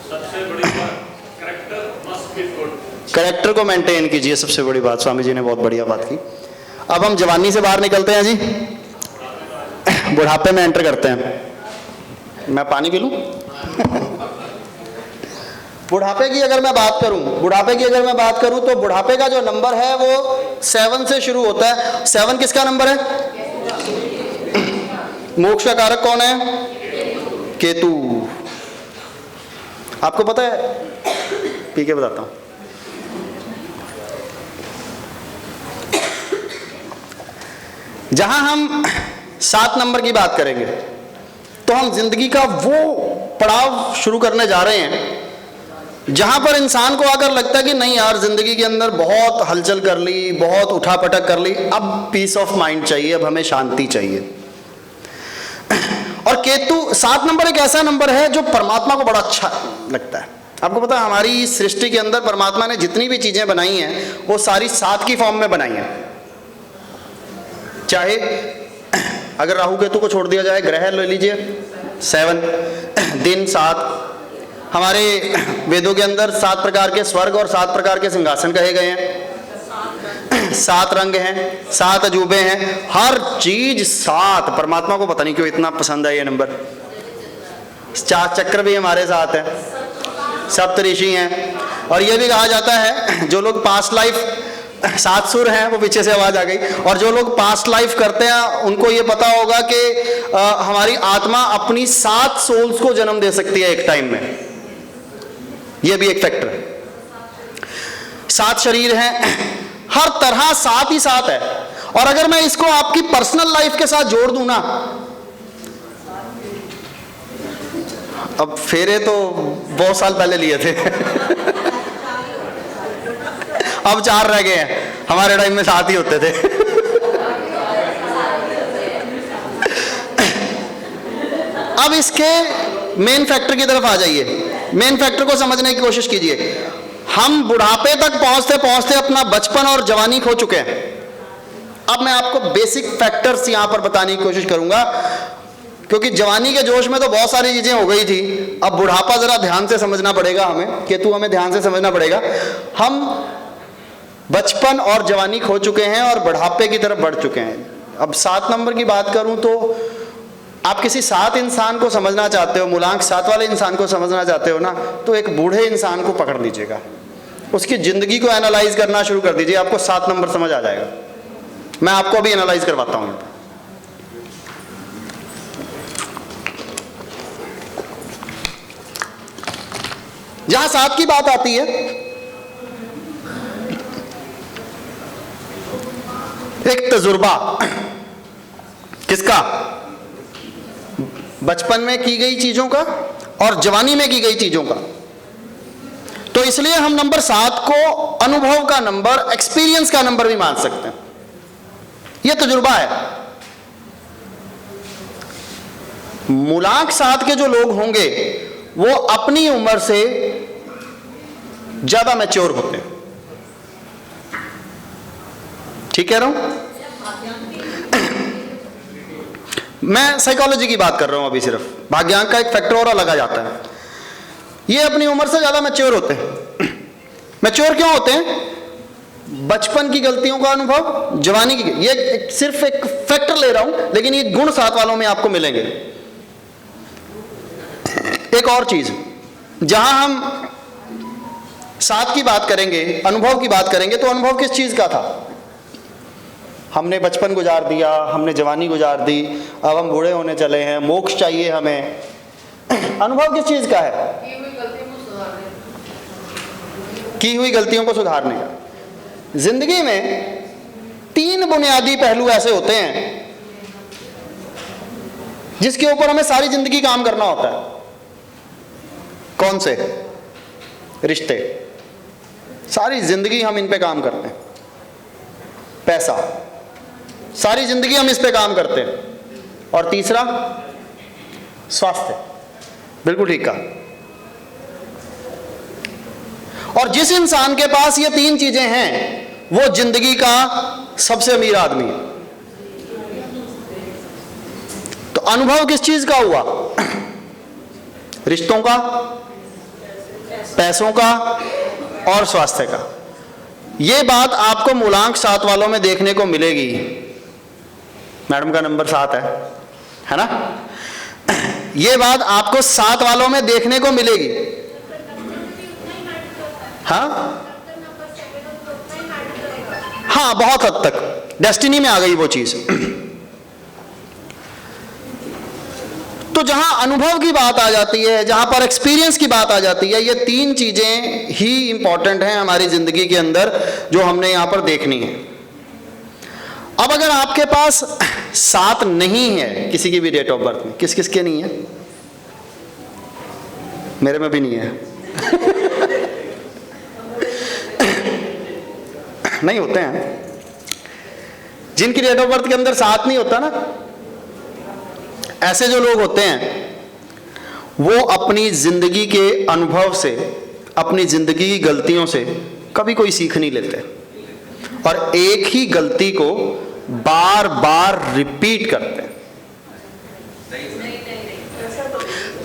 C: सबसे बड़ी बात, character must be good.
A: Character को मेंटेन कीजिए, सबसे बड़ी बात। स्वामी जी ने बहुत बढ़िया बात की। अब हम जवानी से बाहर निकलते हैं जी, बुढ़ापे में एंटर करते हैं। मैं पानी पी लूं? बुढ़ापे की अगर मैं बात करूं तो बुढ़ापे का जो नंबर है वो 7 से शुरू होता है। 7 किसका नंबर है? मोक्ष का कारक कौन है? केतु। आपको पता है, पी के बताता हूं। जहां हम 7 नंबर की बात करेंगे तो हम जिंदगी का वो पड़ाव शुरू करने जा रहे हैं जहां पर इंसान को अगर लगता है कि नहीं यार, जिंदगी के अंदर बहुत हलचल कर ली, बहुत उठापटक कर ली, अब पीस ऑफ माइंड चाहिए, अब हमें शांति चाहिए। और केतु 7 नंबर एक ऐसा नंबर है जो परमात्मा को बड़ा अच्छा लगता है। आपको पता है, हमारी सृष्टि के अंदर परमात्मा ने जितनी भी चीजें बनाई हैं वो सारी 7 की फॉर्म में बनाई हैं। चाहे अगर राहु केतु को छोड़ दिया जाए, ग्रह ले लीजिए 7, दिन 7। हमारे वेदों के अंदर 7 प्रकार के स्वर्ग और 7 प्रकार के सिंहासन कहे गए हैं। 7 रंग हैं, 7 अजूबे हैं, हर चीज 7। परमात्मा को पता नहीं क्यों इतना पसंद है ये नंबर। 4 चक्र भी हमारे साथ है, सप्तऋषि हैं, और ये भी कहा जाता है जो लोग पास्ट लाइफ 7 सुर हैं, वो पीछे से आवाज आ गई, और जो लोग पास्ट लाइफ करते हैं उनको ये पता होगा कि हमारी आत्मा अपनी 7 सोल्स को जन्म दे सकती है एक टाइम में। ये भी एक फैक्टर है। 7 शरीर हैं, हर तरह 7 ही 7 है। और अगर मैं इसको आपकी पर्सनल लाइफ के साथ जोड़ दूं ना, अब फेरे तो बहुत साल पहले लिए थे अब 4 रह गए हैं, हमारे टाइम में 7 ही होते थे अब इसके मेन फैक्टर की तरफ आ जाइए। मेन फैक्टर को समझने की कोशिश कीजिए। हम बुढ़ापे तक पहुंचते पहुंचते अपना बचपन और जवानी खो चुके हैं। अब मैं आपको बेसिक फैक्टर्स यहां पर बताने की कोशिश करूंगा, क्योंकि जवानी के जोश में तो बहुत सारी चीजें हो गई थी। अब बुढ़ापा जरा ध्यान से समझना पड़ेगा हमें, केतु हमें ध्यान से समझना पड़ेगा। हम बचपन और जवानी खो चुके हैं और बुढ़ापे की तरफ बढ़ चुके हैं। अब 7 नंबर की बात करूं तो आप किसी 7 इंसान को समझना चाहते हो, मूलांक 7 वाले इंसान को समझना चाहते हो ना, तो एक बूढ़े इंसान को पकड़ लीजिएगा, उसकी जिंदगी को एनालाइज करना शुरू कर दीजिए, आपको 7 नंबर समझ आ जाएगा। मैं आपको अभी एनालाइज करवाता हूं। जहां 7 की बात आती है एक तजुर्बा किसका, बचपन में की गई चीजों का और जवानी में की गई चीजों का। तो इसलिए हम नंबर 7 को अनुभव का नंबर, एक्सपीरियंस का नंबर भी मान सकते हैं। यह तजुर्बा है। मूलांक 7 के जो लोग होंगे वो अपनी उम्र से ज्यादा मैच्योर होते हैं। ठीक कह रहा हूं? मैं साइकोलॉजी की बात कर रहा हूं अभी, सिर्फ भाग्यांक का एक फैक्टर और अलग आ जाता है। ये अपनी उम्र से ज्यादा मैच्योर होते हैं। मैच्योर क्यों होते हैं? बचपन की गलतियों का अनुभव, जवानी की, ये सिर्फ एक फैक्टर ले रहा हूं, लेकिन ये गुण 7 वालों में आपको मिलेंगे। एक और चीज, जहां हम 7 की बात करेंगे, अनुभव की बात करेंगे, तो अनुभव किस चीज का था? हमने बचपन गुजार दिया, हमने जवानी गुजार दी, अब हम बूढ़े होने चले हैं, मोक्ष चाहिए हमें। अनुभव किस चीज का है?
B: की हुई गलतियों को सुधारने।
A: की हुई गलतियों को सुधारने का। जिंदगी में 3 बुनियादी पहलू ऐसे होते हैं जिसके ऊपर हमें सारी जिंदगी काम करना होता है। कौन से? रिश्ते। सारी जिंदगी हम इन पे काम करते हैं। पैसा, सारी जिंदगी हम इस पे काम करते हैं। और तीसरा, स्वास्थ्य। बिल्कुल ठीक कहा। और जिस इंसान के पास ये 3 चीजें हैं वो जिंदगी का सबसे अमीर आदमी है। तो अनुभव किस चीज का हुआ? रिश्तों का, पैसों का और स्वास्थ्य का। ये बात आपको मूलांक 7 वालों में देखने को मिलेगी। मैडम का नंबर 7 है ना? ये बात आपको 7 वालों में देखने को मिलेगी। हाँ हाँ, बहुत हद तक डेस्टिनी में आ गई वो चीज। तो जहां अनुभव की बात आ जाती है, जहां पर एक्सपीरियंस की बात आ जाती है, ये 3 चीजें ही इंपॉर्टेंट हैं हमारी जिंदगी के अंदर, जो हमने यहां पर देखनी है। अब अगर आपके पास 7 नहीं है किसी की भी डेट ऑफ बर्थ में, किस किस के नहीं है? मेरे में भी नहीं है। नहीं होते हैं जिनकी डेट ऑफ बर्थ के अंदर 7 नहीं होता ना, ऐसे जो लोग होते हैं वो अपनी जिंदगी के अनुभव से, अपनी जिंदगी की गलतियों से कभी कोई सीख नहीं लेते और एक ही गलती को बार बार रिपीट करते हैं।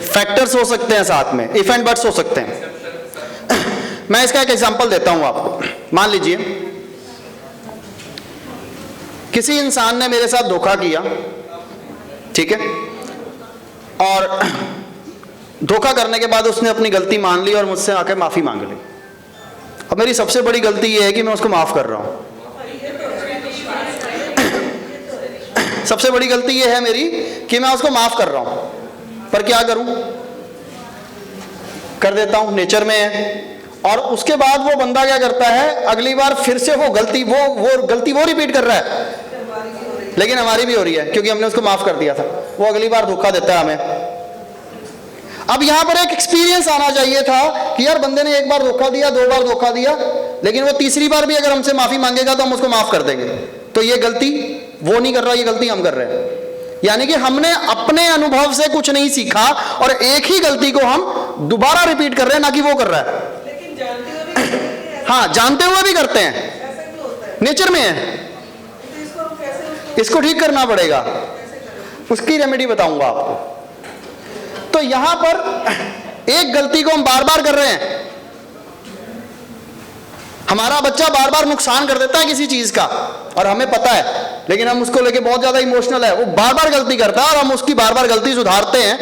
A: फैक्टर्स हो सकते हैं साथ में, इफ एंड बट्स हो सकते हैं। मैं इसका एक एग्जांपल देता हूं आपको। मान लीजिए किसी इंसान ने मेरे साथ धोखा किया, ठीक है, और धोखा करने के बाद उसने अपनी गलती मान ली और मुझसे आकर माफी मांग ली। अब मेरी सबसे बड़ी गलती यह है कि मैं उसको माफ कर रहा हूं। सबसे बड़ी गलती यह है मेरी कि मैं उसको माफ कर रहा हूं, पर क्या करूं? कर देता हूं, नेचर में है। और उसके बाद वो बंदा क्या करता है, अगली बार फिर से वो गलती वो रिपीट कर रहा है, लेकिन हमारी भी हो रही है क्योंकि हमने उसको माफ कर दिया था। वो अगली बार धोखा देता है हमें। अब यहां पर एक एक्सपीरियंस आना चाहिए था कि यार बंदे ने 1 बार धोखा दिया, 2 बार धोखा दिया, लेकिन वो तीसरी बार भी अगर हमसे माफी मांगेगा तो हम उसको माफ कर देंगे। तो ये गलती वो नहीं कर रहा, ये गलती हम कर रहे हैं। यानी कि हमने अपने अनुभव से कुछ नहीं सीखा और एक ही गलती को हम दोबारा रिपीट कर रहे हैं, ना कि वो कर रहा है।
B: लेकिन जानते हुए भी करते हैं।
A: हाँ, जानते हुए भी करते हैं,
B: ऐसा क्यों होता है?
A: नेचर में है।
B: तो इसको हम कैसे
A: इसको ठीक करना पड़ेगा, उसकी रेमेडी बताऊंगा आपको। तो यहां पर एक गलती को हम बार बार कर रहे हैं। हमारा बच्चा बार बार नुकसान कर देता है किसी चीज का और हमें पता है, लेकिन हम उसको लेके बहुत ज्यादा इमोशनल है। वो बार बार गलती करता है और हम उसकी बार बार गलती सुधारते हैं,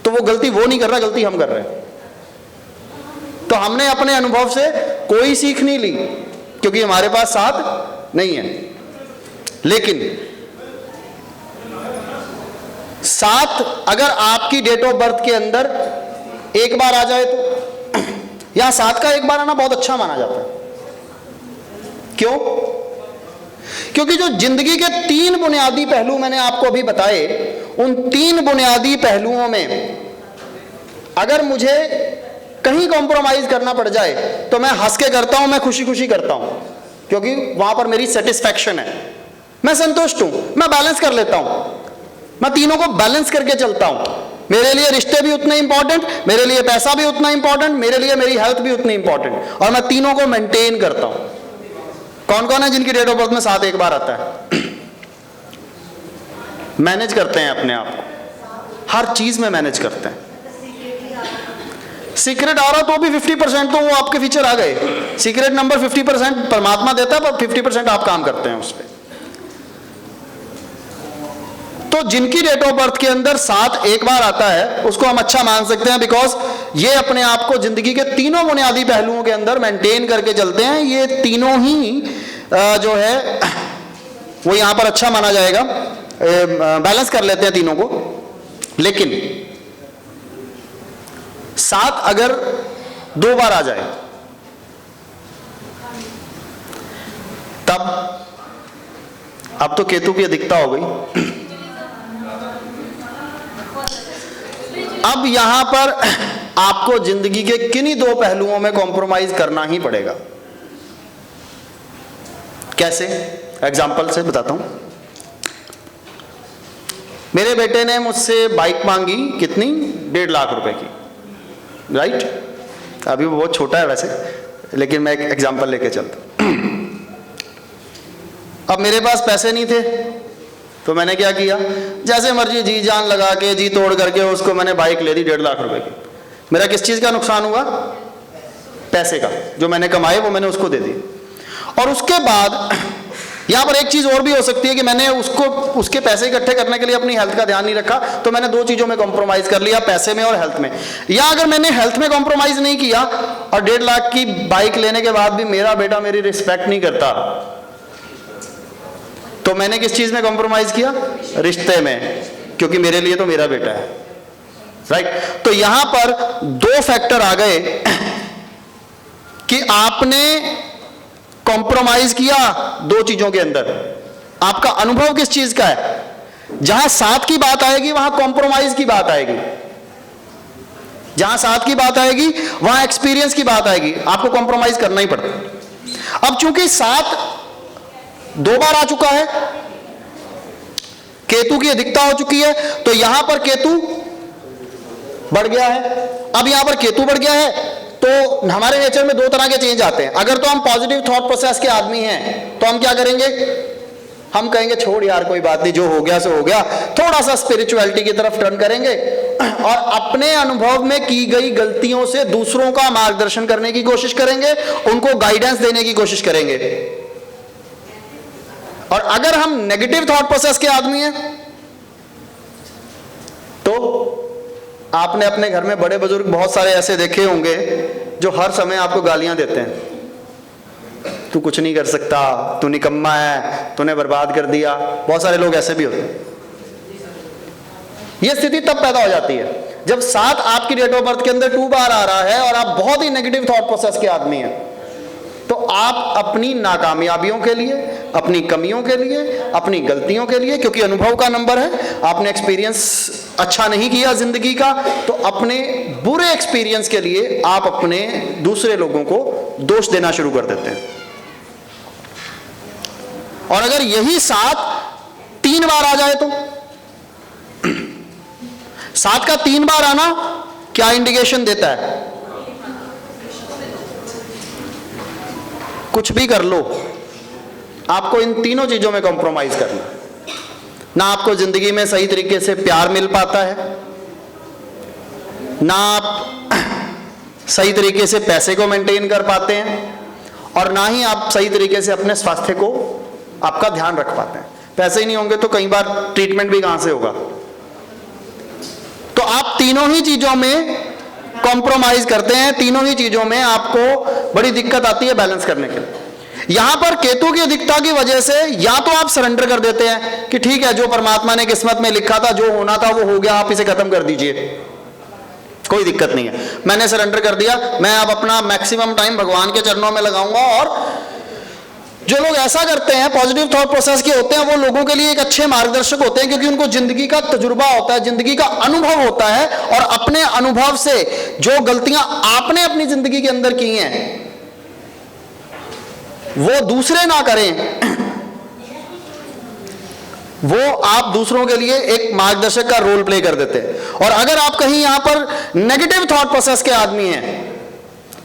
A: तो वो गलती वो नहीं कर रहा, गलती हम कर रहे हैं। तो हमने अपने अनुभव से कोई सीख नहीं ली क्योंकि हमारे पास 7 नहीं है। लेकिन 7 अगर आपकी डेट ऑफ बर्थ के अंदर एक बार आ जाए तो यहां 7 का एक बार आना बहुत अच्छा माना जाता है। क्यों? क्योंकि जो जिंदगी के 3 बुनियादी पहलू मैंने आपको अभी बताए, उन 3 बुनियादी पहलुओं में अगर मुझे कहीं कॉम्प्रोमाइज करना पड़ जाए तो मैं हंस के करता हूं, मैं खुशी खुशी करता हूं, क्योंकि वहां पर मेरी सेटिस्फैक्शन है, मैं संतुष्ट हूं, मैं बैलेंस कर लेता हूं, मैं तीनों को बैलेंस करके चलता हूं। मेरे लिए रिश्ते भी उतने इंपॉर्टेंट, मेरे लिए पैसा भी उतना इंपॉर्टेंट, मेरे लिए मेरी हेल्थ भी उतनी इंपॉर्टेंट, और मैं तीनों को मेंटेन करता हूं। कौन कौन है जिनकी डेट ऑफ बर्थ में 7 एक बार आता है? मैनेज करते हैं अपने आप को, हर चीज में मैनेज करते हैं। सीक्रेट आ रहा तो भी 50% तो वो आपके फीचर आ गए। सीक्रेट नंबर 50% परमात्मा देता है, पर 50% आप काम करते हैं उस पर। तो जिनकी डेट ऑफ बर्थ के अंदर 7 एक बार आता है उसको हम अच्छा मान सकते हैं, बिकॉज ये अपने आप को जिंदगी के तीनों बुनियादी पहलुओं के अंदर मेंटेन करके चलते हैं। ये तीनों ही जो है वो यहां पर अच्छा माना जाएगा, बैलेंस कर लेते हैं तीनों को। लेकिन 7 अगर 2 बार आ जाए तब, अब तो केतु की अधिकता हो गई। अब यहां पर आपको जिंदगी के किन्हीं 2 पहलुओं में कॉम्प्रोमाइज करना ही पड़ेगा। कैसे? एग्जाम्पल से बताता हूं। मेरे बेटे ने मुझसे बाइक मांगी, कितनी? 1.5 लाख रुपए की, राइट? अभी वो बहुत छोटा है वैसे, लेकिन मैं एक एग्जाम्पल लेके चलता हूं। अब मेरे पास पैसे नहीं थे तो मैंने क्या किया, जैसे मर्जी जी जान लगा के, जी तोड़ करके उसको मैंने बाइक ले दी 1.5 लाख रुपए की। मेरा किस चीज का नुकसान हुआ? पैसे का। जो मैंने कमाए वो मैंने उसको दे दी। और उसके बाद यहां पर एक चीज और भी हो सकती है कि मैंने उसके पैसे इकट्ठे करने के लिए अपनी हेल्थ का ध्यान नहीं रखा, तो मैंने 2 चीजों में कॉम्प्रोमाइज कर लिया, पैसे में और हेल्थ में। या अगर मैंने हेल्थ में कॉम्प्रोमाइज नहीं किया और 1.5 लाख की बाइक लेने के बाद भी मेरा बेटा मेरी रिस्पेक्ट नहीं करता, तो मैंने किस चीज में कॉम्प्रोमाइज किया? रिश्ते में, क्योंकि मेरे लिए तो मेरा बेटा है, राइट? तो यहां पर 2 फैक्टर आ गए कि आपने कॉम्प्रोमाइज किया 2 चीजों के अंदर। आपका अनुभव किस चीज का है? जहां 7 की बात आएगी वहां कॉम्प्रोमाइज की बात आएगी, जहां 7 की बात आएगी वहां एक्सपीरियंस की बात आएगी, आपको कॉम्प्रोमाइज करना ही पड़ता। अब चूंकि 7 2 बार आ चुका है, केतु की अधिकता हो चुकी है, तो यहां पर केतु बढ़ गया है। अब यहां पर केतु बढ़ गया है तो हमारे नेचर में 2 तरह के चेंज आते हैं। अगर तो हम पॉजिटिव थॉट प्रोसेस के आदमी हैं तो हम क्या करेंगे? हम कहेंगे छोड़ यार कोई बात नहीं, जो हो गया सो हो गया, थोड़ा सा स्पिरिचुअलिटी की तरफ टर्न करेंगे और अपने अनुभव में की गई गलतियों से दूसरों का मार्गदर्शन करने की कोशिश करेंगे, उनको गाइडेंस देने की कोशिश करेंगे। और अगर हम नेगेटिव थॉट प्रोसेस के आदमी हैं तो आपने अपने घर में बड़े बुजुर्ग बहुत सारे ऐसे देखे होंगे जो हर समय आपको गालियां देते हैं, तू कुछ नहीं कर सकता, तू निकम्मा है, तूने बर्बाद कर दिया। बहुत सारे लोग ऐसे भी होते हैं। यह स्थिति तब पैदा हो जाती है जब 7 आपकी डेट ऑफ बर्थ के अंदर 2 बार आ रहा है और आप बहुत ही नेगेटिव थॉट प्रोसेस के आदमी हैं। तो आप अपनी नाकामयाबियों के लिए, अपनी कमियों के लिए, अपनी गलतियों के लिए, क्योंकि अनुभव का नंबर है, आपने एक्सपीरियंस अच्छा नहीं किया जिंदगी का, तो अपने बुरे एक्सपीरियंस के लिए आप अपने दूसरे लोगों को दोष देना शुरू कर देते हैं। और अगर यही 7 3 बार आ जाए तो 7 का 3 बार आना क्या इंडिकेशन देता है? कुछ भी कर लो, आपको इन तीनों चीजों में कॉम्प्रोमाइज करना। ना आपको जिंदगी में सही तरीके से प्यार मिल पाता है, ना आप सही तरीके से पैसे को मेंटेन कर पाते हैं, और ना ही आप सही तरीके से अपने स्वास्थ्य को आपका ध्यान रख पाते हैं। पैसे ही नहीं होंगे तो कई बार ट्रीटमेंट भी कहां से होगा? तो आप तीनों ही चीजों में कॉम्प्रोमाइज करते हैं, तीनों ही चीजों में आपको बड़ी दिक्कत आती है बैलेंस करने के लिए। यहां पर केतु की अधिकता की वजह से या तो आप सरेंडर कर देते हैं कि ठीक है, जो परमात्मा ने किस्मत में लिखा था, जो होना था वो हो गया, आप इसे खत्म कर दीजिए, कोई दिक्कत नहीं है, मैंने सरेंडर कर दिया, मैं अब अपना मैक्सिमम टाइम भगवान के चरणों में लगाऊंगा और जो लोग ऐसा करते हैं, पॉजिटिव थॉट प्रोसेस के होते हैं, वो लोगों के लिए एक अच्छे मार्गदर्शक होते हैं, क्योंकि उनको जिंदगी का तजुर्बा होता है, जिंदगी का अनुभव होता है, और अपने अनुभव से जो गलतियां आपने अपनी जिंदगी के अंदर की हैं वो दूसरे ना करें, वो आप दूसरों के लिए एक मार्गदर्शक का रोल प्ले कर देते हैं। और अगर आप कहीं यहां पर नेगेटिव थॉट प्रोसेस के आदमी हैं,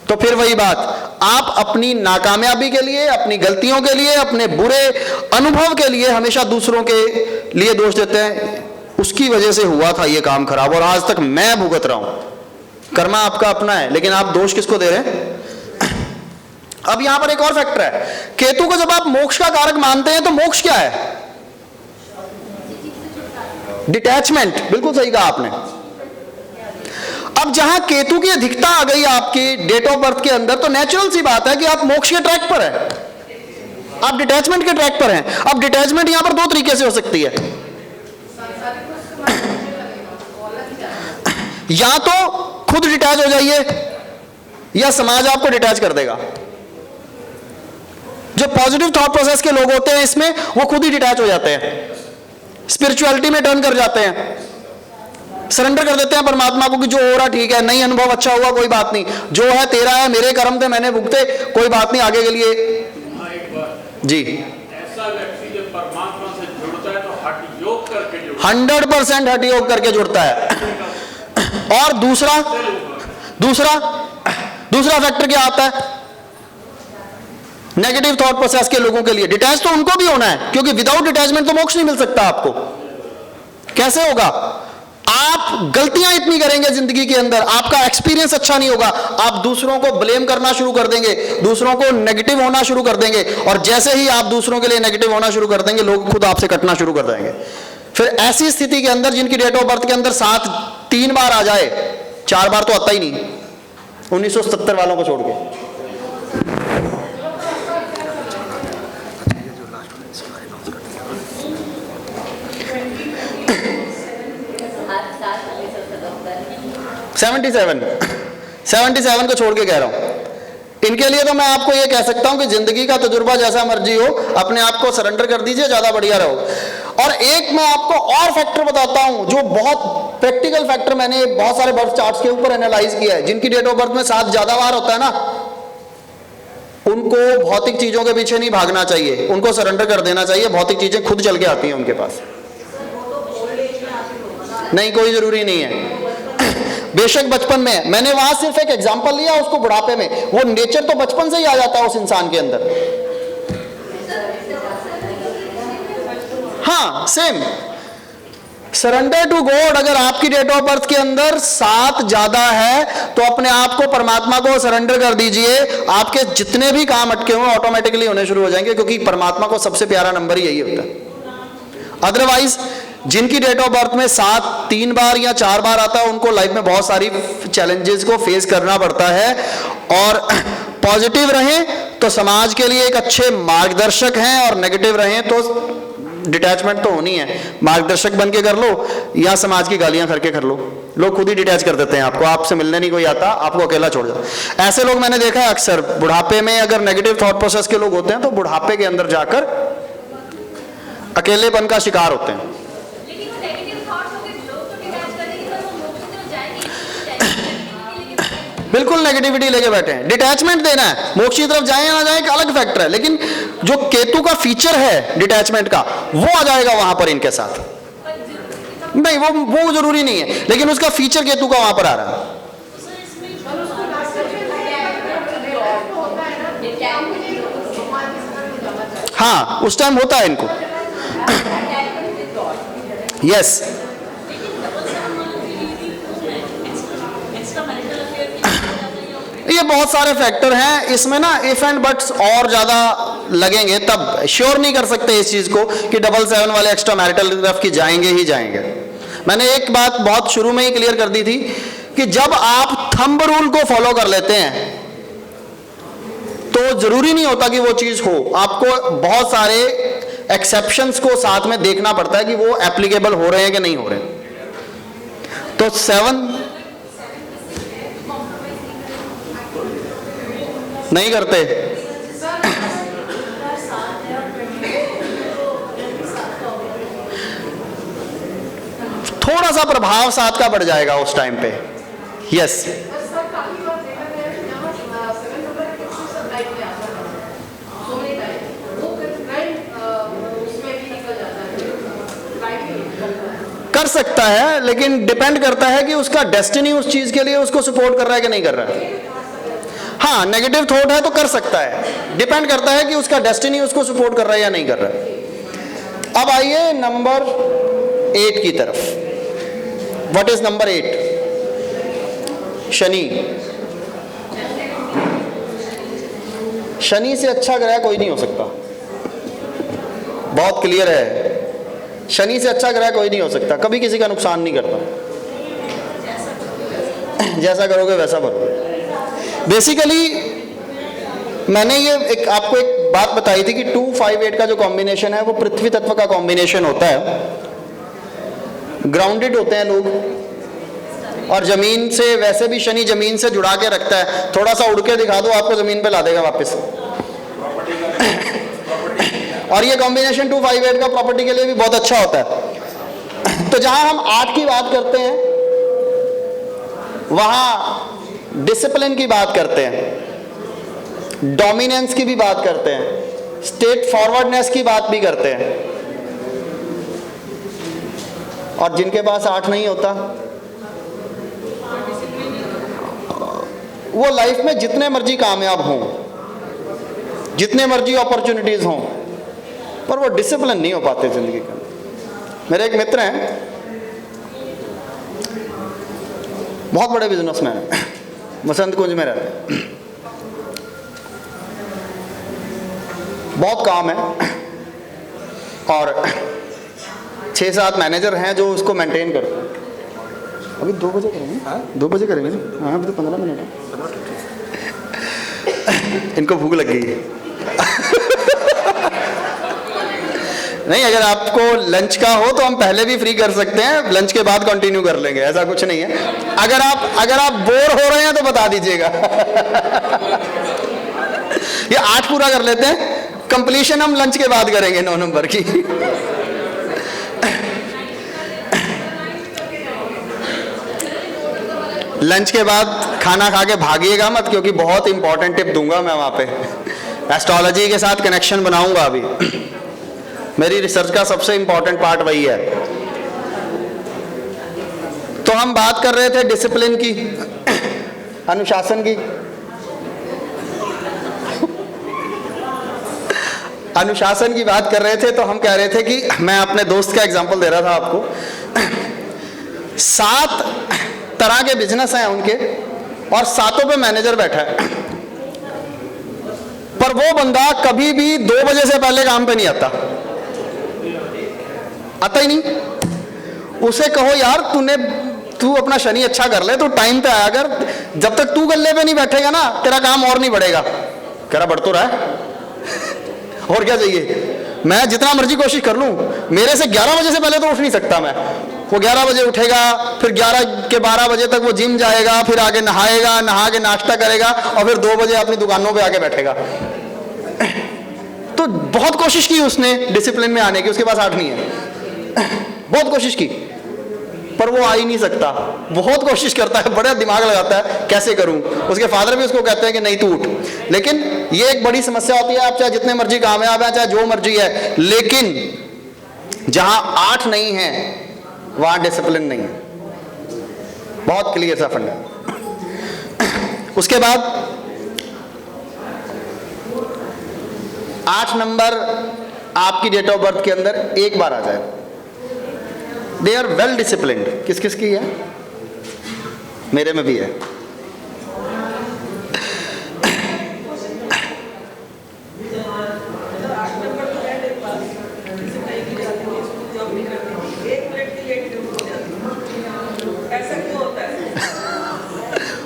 A: तो फिर वही बात, आप अपनी नाकामयाबी के लिए, अपनी गलतियों के लिए, अपने बुरे अनुभव के लिए हमेशा दूसरों के लिए दोष देते हैं। उसकी वजह से हुआ था ये काम खराब और आज तक मैं भुगत रहा हूं। कर्मा आपका अपना है, लेकिन आप दोष किसको दे रहे हैं? अब यहां पर एक और फैक्टर है, केतु को जब आप मोक्ष का कारक मानते हैं तो मोक्ष क्या है? डिटैचमेंट। बिल्कुल सही कहा आपने। अब जहां केतु की अधिकता आ गई आपकी डेट ऑफ बर्थ के अंदर, तो नेचुरल सी बात है कि आप मोक्ष के ट्रैक पर हैं, आप डिटैचमेंट के ट्रैक पर हैं। अब डिटैचमेंट यहां पर दो तरीके से हो सकती है, या तो खुद डिटैच हो जाइए या समाज आपको डिटैच कर देगा। जो पॉजिटिव थॉट प्रोसेस के लोग होते हैं इसमें, वो खुद ही डिटैच हो जाते हैं, स्पिरिचुअलिटी में टर्न कर जाते हैं, सरेंडर कर देते हैं परमात्मा को कि जो हो रहा ठीक है, नहीं अनुभव अच्छा हुआ कोई बात नहीं, जो है तेरा है, मेरे कर्म थे मैंने भुगते, कोई बात नहीं, आगे के लिए। जी,
C: ऐसा व्यक्ति जब परमात्मा से जुड़ता है तो हठ योग करके जुड़ता
A: 100% हठ योग करके जुड़ता है। और दूसरा फैक्टर क्या आता है? नेगेटिव थॉट प्रोसेस के लोगों के लिए डिटैच तो उनको भी होना है, क्योंकि विदाउट डिटैचमेंट तो मोक्ष नहीं मिल सकता आपको। कैसे होगा? आप गलतियां इतनी करेंगे जिंदगी के अंदर, आपका एक्सपीरियंस अच्छा नहीं होगा, आप दूसरों को ब्लेम करना शुरू कर देंगे, दूसरों को नेगेटिव होना शुरू कर देंगे, और जैसे ही आप दूसरों के लिए नेगेटिव होना शुरू कर देंगे, लोग खुद आपसे कटना शुरू कर देंगे। फिर ऐसी स्थिति के अंदर जिनकी डेट ऑफ बर्थ के अंदर 7 3 बार आ जाए, 4 बार तो आता ही नहीं, 1970 वालों को छोड़ के। सेवेंटी सेवन को छोड़ के कह रहा हूं। इनके लिए तो मैं आपको ये कह सकता हूं कि जिंदगी का तजुर्बा जैसा मर्जी हो, अपने आप को सरेंडर कर दीजिए, ज्यादा बढ़िया रहो। और एक मैं आपको और फैक्टर बताता हूं, जो बहुत प्रैक्टिकल फैक्टर मैंने बहुत सारे बर्थ चार्ट्स के ऊपर एनालाइज किया है। जिनकी डेट ऑफ बर्थ में 7 ज्यादा बार होता है ना, उनको भौतिक चीजों के पीछे नहीं भागना चाहिए, उनको सरेंडर कर देना चाहिए। भौतिक चीजें खुद चल के आती हैं उनके पास, नहीं कोई जरूरी नहीं है। बेशक बचपन में, मैंने वहां सिर्फ एक एग्जांपल लिया, उसको बुढ़ापे में, वो नेचर तो बचपन से ही आ जाता है उस इंसान के अंदर। हाँ, सेम सरेंडर टू गॉड। अगर आपकी डेट ऑफ बर्थ के अंदर 7 ज्यादा है तो अपने आप को परमात्मा को सरेंडर कर दीजिए, आपके जितने भी काम अटके हुए ऑटोमेटिकली होने शुरू हो जाएंगे, क्योंकि परमात्मा को सबसे प्यारा नंबर ही यही होता है। अदरवाइज जिनकी डेट ऑफ बर्थ में 7 3 बार या 4 बार आता है, उनको लाइफ में बहुत सारी चैलेंजेस को फेस करना पड़ता है। और पॉजिटिव रहें तो समाज के लिए एक अच्छे मार्गदर्शक हैं, और नेगेटिव रहें तो डिटैचमेंट तो होनी है। मार्गदर्शक बन के कर लो या समाज की गालियां करके कर लो, लोग खुद ही डिटैच कर देते हैं आपको, आपसे मिलने नहीं कोई आता, आपको अकेला छोड़ जाता। ऐसे लोग मैंने देखा है अक्सर बुढ़ापे में, अगर नेगेटिव थॉट प्रोसेस के लोग होते हैं तो बुढ़ापे के अंदर जाकर अकेलेपन का शिकार होते हैं। बिल्कुल नेगेटिविटी लेके बैठे हैं, डिटैचमेंट देना है, मोक्ष की तरफ जाए या ना जाए एक अलग फैक्टर है, लेकिन जो केतु का फीचर है डिटैचमेंट का, वो आ जाएगा वहां पर इनके साथ। नहीं, वो जरूरी नहीं है, लेकिन उसका फीचर केतु का वहां पर आ रहा है। हाँ, उस टाइम होता है इनको। यस, ये बहुत सारे फैक्टर हैं इसमें ना, इफ एंड बट्स और ज्यादा लगेंगे, तब श्योर नहीं कर सकते इस चीज को कि 777 वाले एक्स्ट्रा मैरिटल तरफ की जाएंगे ही जाएंगे। मैंने एक बात बहुत शुरू में ही क्लियर कर दी थी कि जब आप थंब रूल को फॉलो कर लेते हैं तो जरूरी नहीं होता कि वो चीज हो, आपको बहुत सारे एक्सेप्शंस को साथ में देखना पड़ता है कि वो एप्लीकेबल हो रहे हैं कि नहीं हो रहे। तो 7 नहीं करते। थोड़ा सा प्रभाव 7 का बढ़ जाएगा उस टाइम पे। यस,
B: बस सर काफी बार देखा गया है कि यहाँ 7 नंबर के किसी सब लाइफ में आता है, सोने टाइम वो क्राइम उसमें भी निकल जाता है, क्राइम भी निकलता है।
A: कर सकता है, लेकिन डिपेंड करता है कि उसका डेस्टिनी उस चीज के लिए उसको सपोर्ट कर रहा है कि नहीं कर रहा है। हाँ, नेगेटिव थॉट है तो कर सकता है, डिपेंड करता है कि उसका डेस्टिनी उसको सपोर्ट कर रहा है या नहीं कर रहा है। अब आइए नंबर 8 की तरफ। What is number 8? Shani. Shani से अच्छा ग्रह कोई नहीं हो सकता, बहुत क्लियर है। शनि से अच्छा ग्रह कोई नहीं हो सकता, कभी किसी का नुकसान नहीं करता। जैसा करोगे वैसा भरोगे। बेसिकली मैंने ये आपको एक बात बताई थी कि 258 का जो कॉम्बिनेशन है वो पृथ्वी तत्व का कॉम्बिनेशन होता है। ग्राउंडेड होते हैं लोग, और जमीन से वैसे भी शनि जमीन से जुड़ा के रखता है। थोड़ा सा उड़ के दिखा दो, आपको जमीन पे ला देगा वापस। और ये कॉम्बिनेशन 258 का प्रॉपर्टी के लिए भी बहुत अच्छा होता है। तो जहां हम 8 की बात करते हैं वहां डिसिप्लिन की बात करते हैं, डोमिनेंस की भी बात करते हैं, स्टेट फॉरवर्डनेस की बात भी करते हैं। और जिनके पास 8 नहीं होता वो लाइफ में जितने मर्जी कामयाब हों, जितने मर्जी अपॉर्चुनिटीज हों, पर वो डिसिप्लिन नहीं हो पाते जिंदगी के अंदर। मेरे एक मित्र हैं, बहुत बड़े बिजनेसमैन हैं, बसंत कुंज में रहते हैं, बहुत काम है और 6-7 मैनेजर हैं जो उसको मेंटेन करते हैं। अभी 2 बजे करेंगे? 2 बजे करेंगे ना? हाँ, अभी तो 15 मिनट है। इनको भूख लग गई है। नहीं, अगर आपको लंच का हो तो हम पहले भी फ्री कर सकते हैं, लंच के बाद कंटिन्यू कर लेंगे, ऐसा कुछ नहीं है। अगर आप बोर हो रहे हैं तो बता दीजिएगा। ये 8 पूरा कर लेते हैं, कंप्लीशन हम लंच के बाद करेंगे 9 नंबर की। लंच के बाद खाना खा के भागिएगा मत, क्योंकि बहुत इंपॉर्टेंट टिप दूंगा मैं वहां पे। एस्ट्रोलॉजी के साथ कनेक्शन बनाऊंगा अभी। मेरी रिसर्च का सबसे इंपॉर्टेंट पार्ट वही है। तो हम बात कर रहे थे डिसिप्लिन की, अनुशासन की। अनुशासन की बात कर रहे थे तो हम कह रहे थे कि मैं अपने दोस्त का एग्जांपल दे रहा था आपको। 7 तरह के बिजनेस हैं उनके और 7 पे मैनेजर बैठा है, पर वो बंदा कभी भी 2 बजे से पहले काम पे नहीं आता ही नहीं। उसे कहो यार तू अपना शनि अच्छा कर ले, तू टाइम पे आया कर, जब तक तू गल्ले पे नहीं बैठेगा ना तेरा काम और नहीं बढ़ेगा। कह रहा बढ़ तो रहा है, और क्या चाहिए। मैं जितना मर्जी कोशिश कर लूं, मेरे से 11 बजे से पहले तो उठ नहीं सकता मैं। वो 11 बजे उठेगा, फिर 11 के 12 बजे तक वो जिम जाएगा, फिर आगे नहाएगा, नहा के नाश्ता करेगा और फिर 2 बजे अपनी दुकानों पे आके बैठेगा। तो बहुत कोशिश की उसने डिसिप्लिन में आने की, उसके पास 8 नहीं है। बहुत कोशिश की पर वो आ ही नहीं सकता। बहुत कोशिश करता है, बड़ा दिमाग लगाता है कैसे करूं। उसके फादर भी उसको कहते हैं कि नहीं तू उठ, लेकिन ये एक बड़ी समस्या होती है। आप चाहे जितने मर्जी कामयाब है, चाहे जो मर्जी है, लेकिन जहां 8 नहीं है वहां डिसिप्लिन नहीं है। बहुत क्लियर सा फंडा। उसके बाद 8 नंबर आपकी डेट ऑफ बर्थ के अंदर एक बार आ जाए, दे आर वेल डिसिप्लिन्ड। किस किस की है? मेरे में भी है।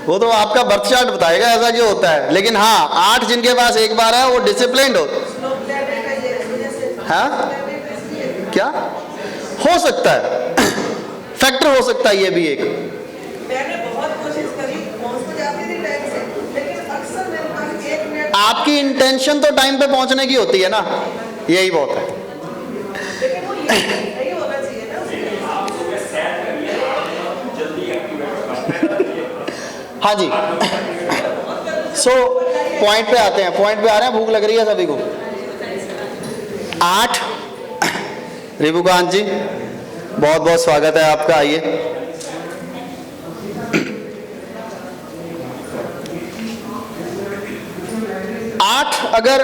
A: वो तो आपका बर्थ चार्ट बताएगा ऐसा क्यों होता है, लेकिन हाँ 8 जिनके पास एक बार है वो डिसिप्लिन्ड हो। हाँ क्या हो सकता है, फैक्टर हो सकता है ये भी एक।
B: मैंने बहुत कोशिश करी, पहुंच जाती थी टाइम से, लेकिन अक्सर मेरे पास 1 मिनट।
A: आपकी इंटेंशन तो टाइम पे पहुंचने की होती है ना, यही बहुत है।
B: लेकिन वो ये नहीं होना चाहिए ना।
A: हाँ जी, सो पॉइंट पे आते हैं, पॉइंट पे आ रहे हैं, भूख लग रही है सभी को। 8, रिभुकांत जी बहुत बहुत स्वागत है आपका, आइए। 8 अगर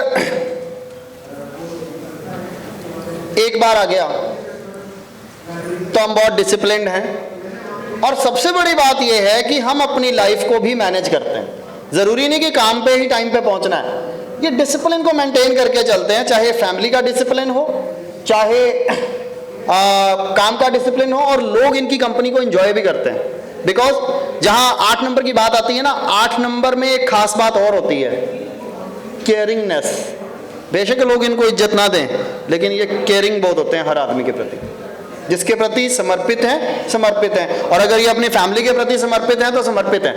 A: एक बार आ गया तो हम बहुत डिसिप्लिन्ड हैं। और सबसे बड़ी बात यह है कि हम अपनी लाइफ को भी मैनेज करते हैं। ज़रूरी नहीं कि काम पे ही टाइम पे पहुंचना है, ये डिसिप्लिन को मेंटेन करके चलते हैं, चाहे फैमिली का डिसिप्लिन हो, चाहे काम का डिसिप्लिन हो, और लोग इनकी कंपनी को एंजॉय भी करते हैं। बिकॉज जहां 8 नंबर की बात आती है ना, 8 नंबर में एक खास बात और होती है, केयरिंगनेस। बेशक लोग इनको इज्जत ना दें, लेकिन ये केयरिंग बहुत होते हैं हर आदमी के प्रति, जिसके प्रति समर्पित हैं। और अगर ये अपनी फैमिली के प्रति समर्पित हैं तो समर्पित हैं,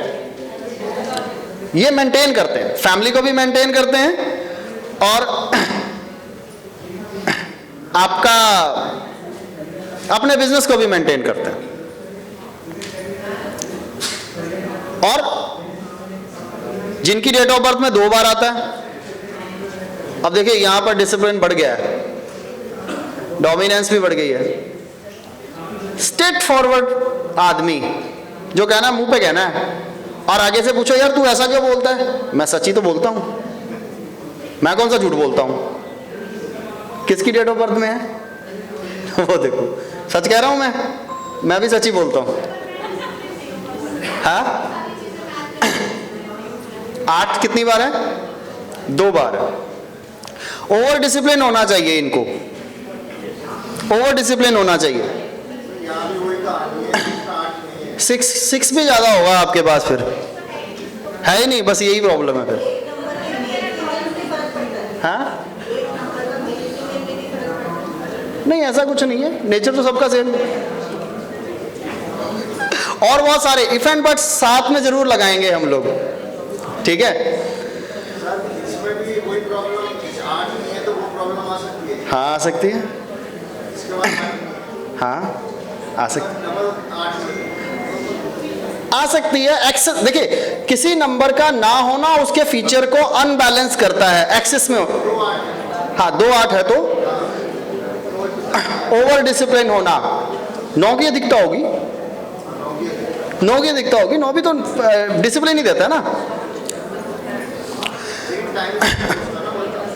A: ये मेंटेन करते हैं, फैमिली को भी मेंटेन करते हैं और आपका अपने बिजनेस को भी मेंटेन करते हैं। और जिनकी डेट ऑफ बर्थ में 2 बार आता है, अब देखिए यहां पर डिसिप्लिन बढ़ गया है, डोमिनेंस भी बढ़ गई है। स्ट्रेट फॉरवर्ड आदमी जो कहना मुंह पे कहना है, और आगे से पूछो यार तू ऐसा क्यों बोलता है, मैं सच ही तो बोलता हूं, मैं कौन सा झूठ बोलता हूं। किसकी डेट ऑफ बर्थ में है वो देखो, सच कह रहा हूं मैं भी सच ही बोलता हूं। हाँ 8 कितनी बार है, 2 बार है। ओवर डिसिप्लिन होना चाहिए इनको, ओवर डिसिप्लिन होना चाहिए। 6 भी ज्यादा होगा आपके पास, फिर है ही नहीं, बस यही प्रॉब्लम है फिर। हाँ नहीं ऐसा कुछ नहीं है, नेचर तो सबका सेम है। और बहुत सारे इफ एंड बट साथ में जरूर लगाएंगे हम लोग, ठीक है।
D: इसमें भी कोई प्रॉब्लम 8 नहीं है तो वो प्रॉब्लम आ सकती है।
A: हाँ आ सकती है,
D: इसके बाद
A: हाँ आ सकती
D: नंबर 8
A: आ सकती है। एक्सेस देखिए, किसी नंबर का ना होना उसके फीचर को अनबैलेंस करता है। एक्सेस में हाँ 2 8 है तो ओवर डिसिप्लिन होना, 9 की अधिकता होगी, 9 की अधिकता होगी, 9 भी तो डिसिप्लिन ही देता है ना।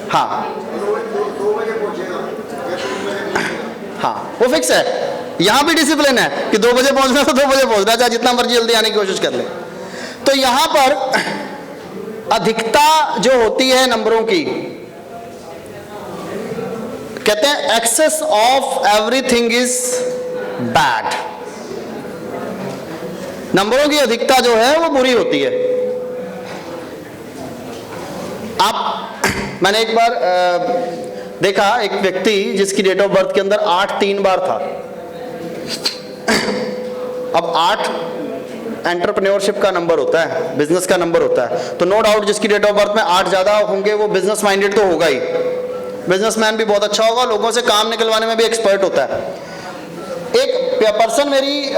A: हाँ हाँ वो फिक्स है, यहां भी डिसिप्लिन है कि 2 बजे पहुंचना तो 2 बजे पहुंचना, चाहे जितना मर्जी जल्दी आने की कोशिश कर ले। तो यहां पर अधिकता जो होती है नंबरों की, कहते हैं excess of everything is bad. नंबरों की अधिकता जो है वो बुरी होती है। मैंने एक बार देखा एक व्यक्ति जिसकी डेट ऑफ बर्थ के अंदर 8 3 बार था। अब 8 एंटरप्रेन्योरशिप का नंबर होता है, बिजनेस का नंबर होता है, तो नो डाउट जिसकी डेट ऑफ बर्थ में 8 ज्यादा होंगे वो बिजनेस माइंडेड तो होगा ही, बिजनेसमैन भी बहुत अच्छा होगा, लोगों से काम निकलवाने में भी एक्सपर्ट होता है। एक पर्सन मेरी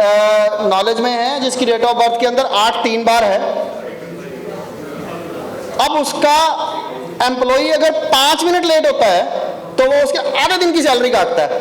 A: नॉलेज में है जिसकी डेट ऑफ बर्थ के अंदर 8 3 बार है। अब उसका एम्प्लॉई अगर 5 मिनट लेट होता है तो वो उसके आधे दिन की सैलरी काटता है।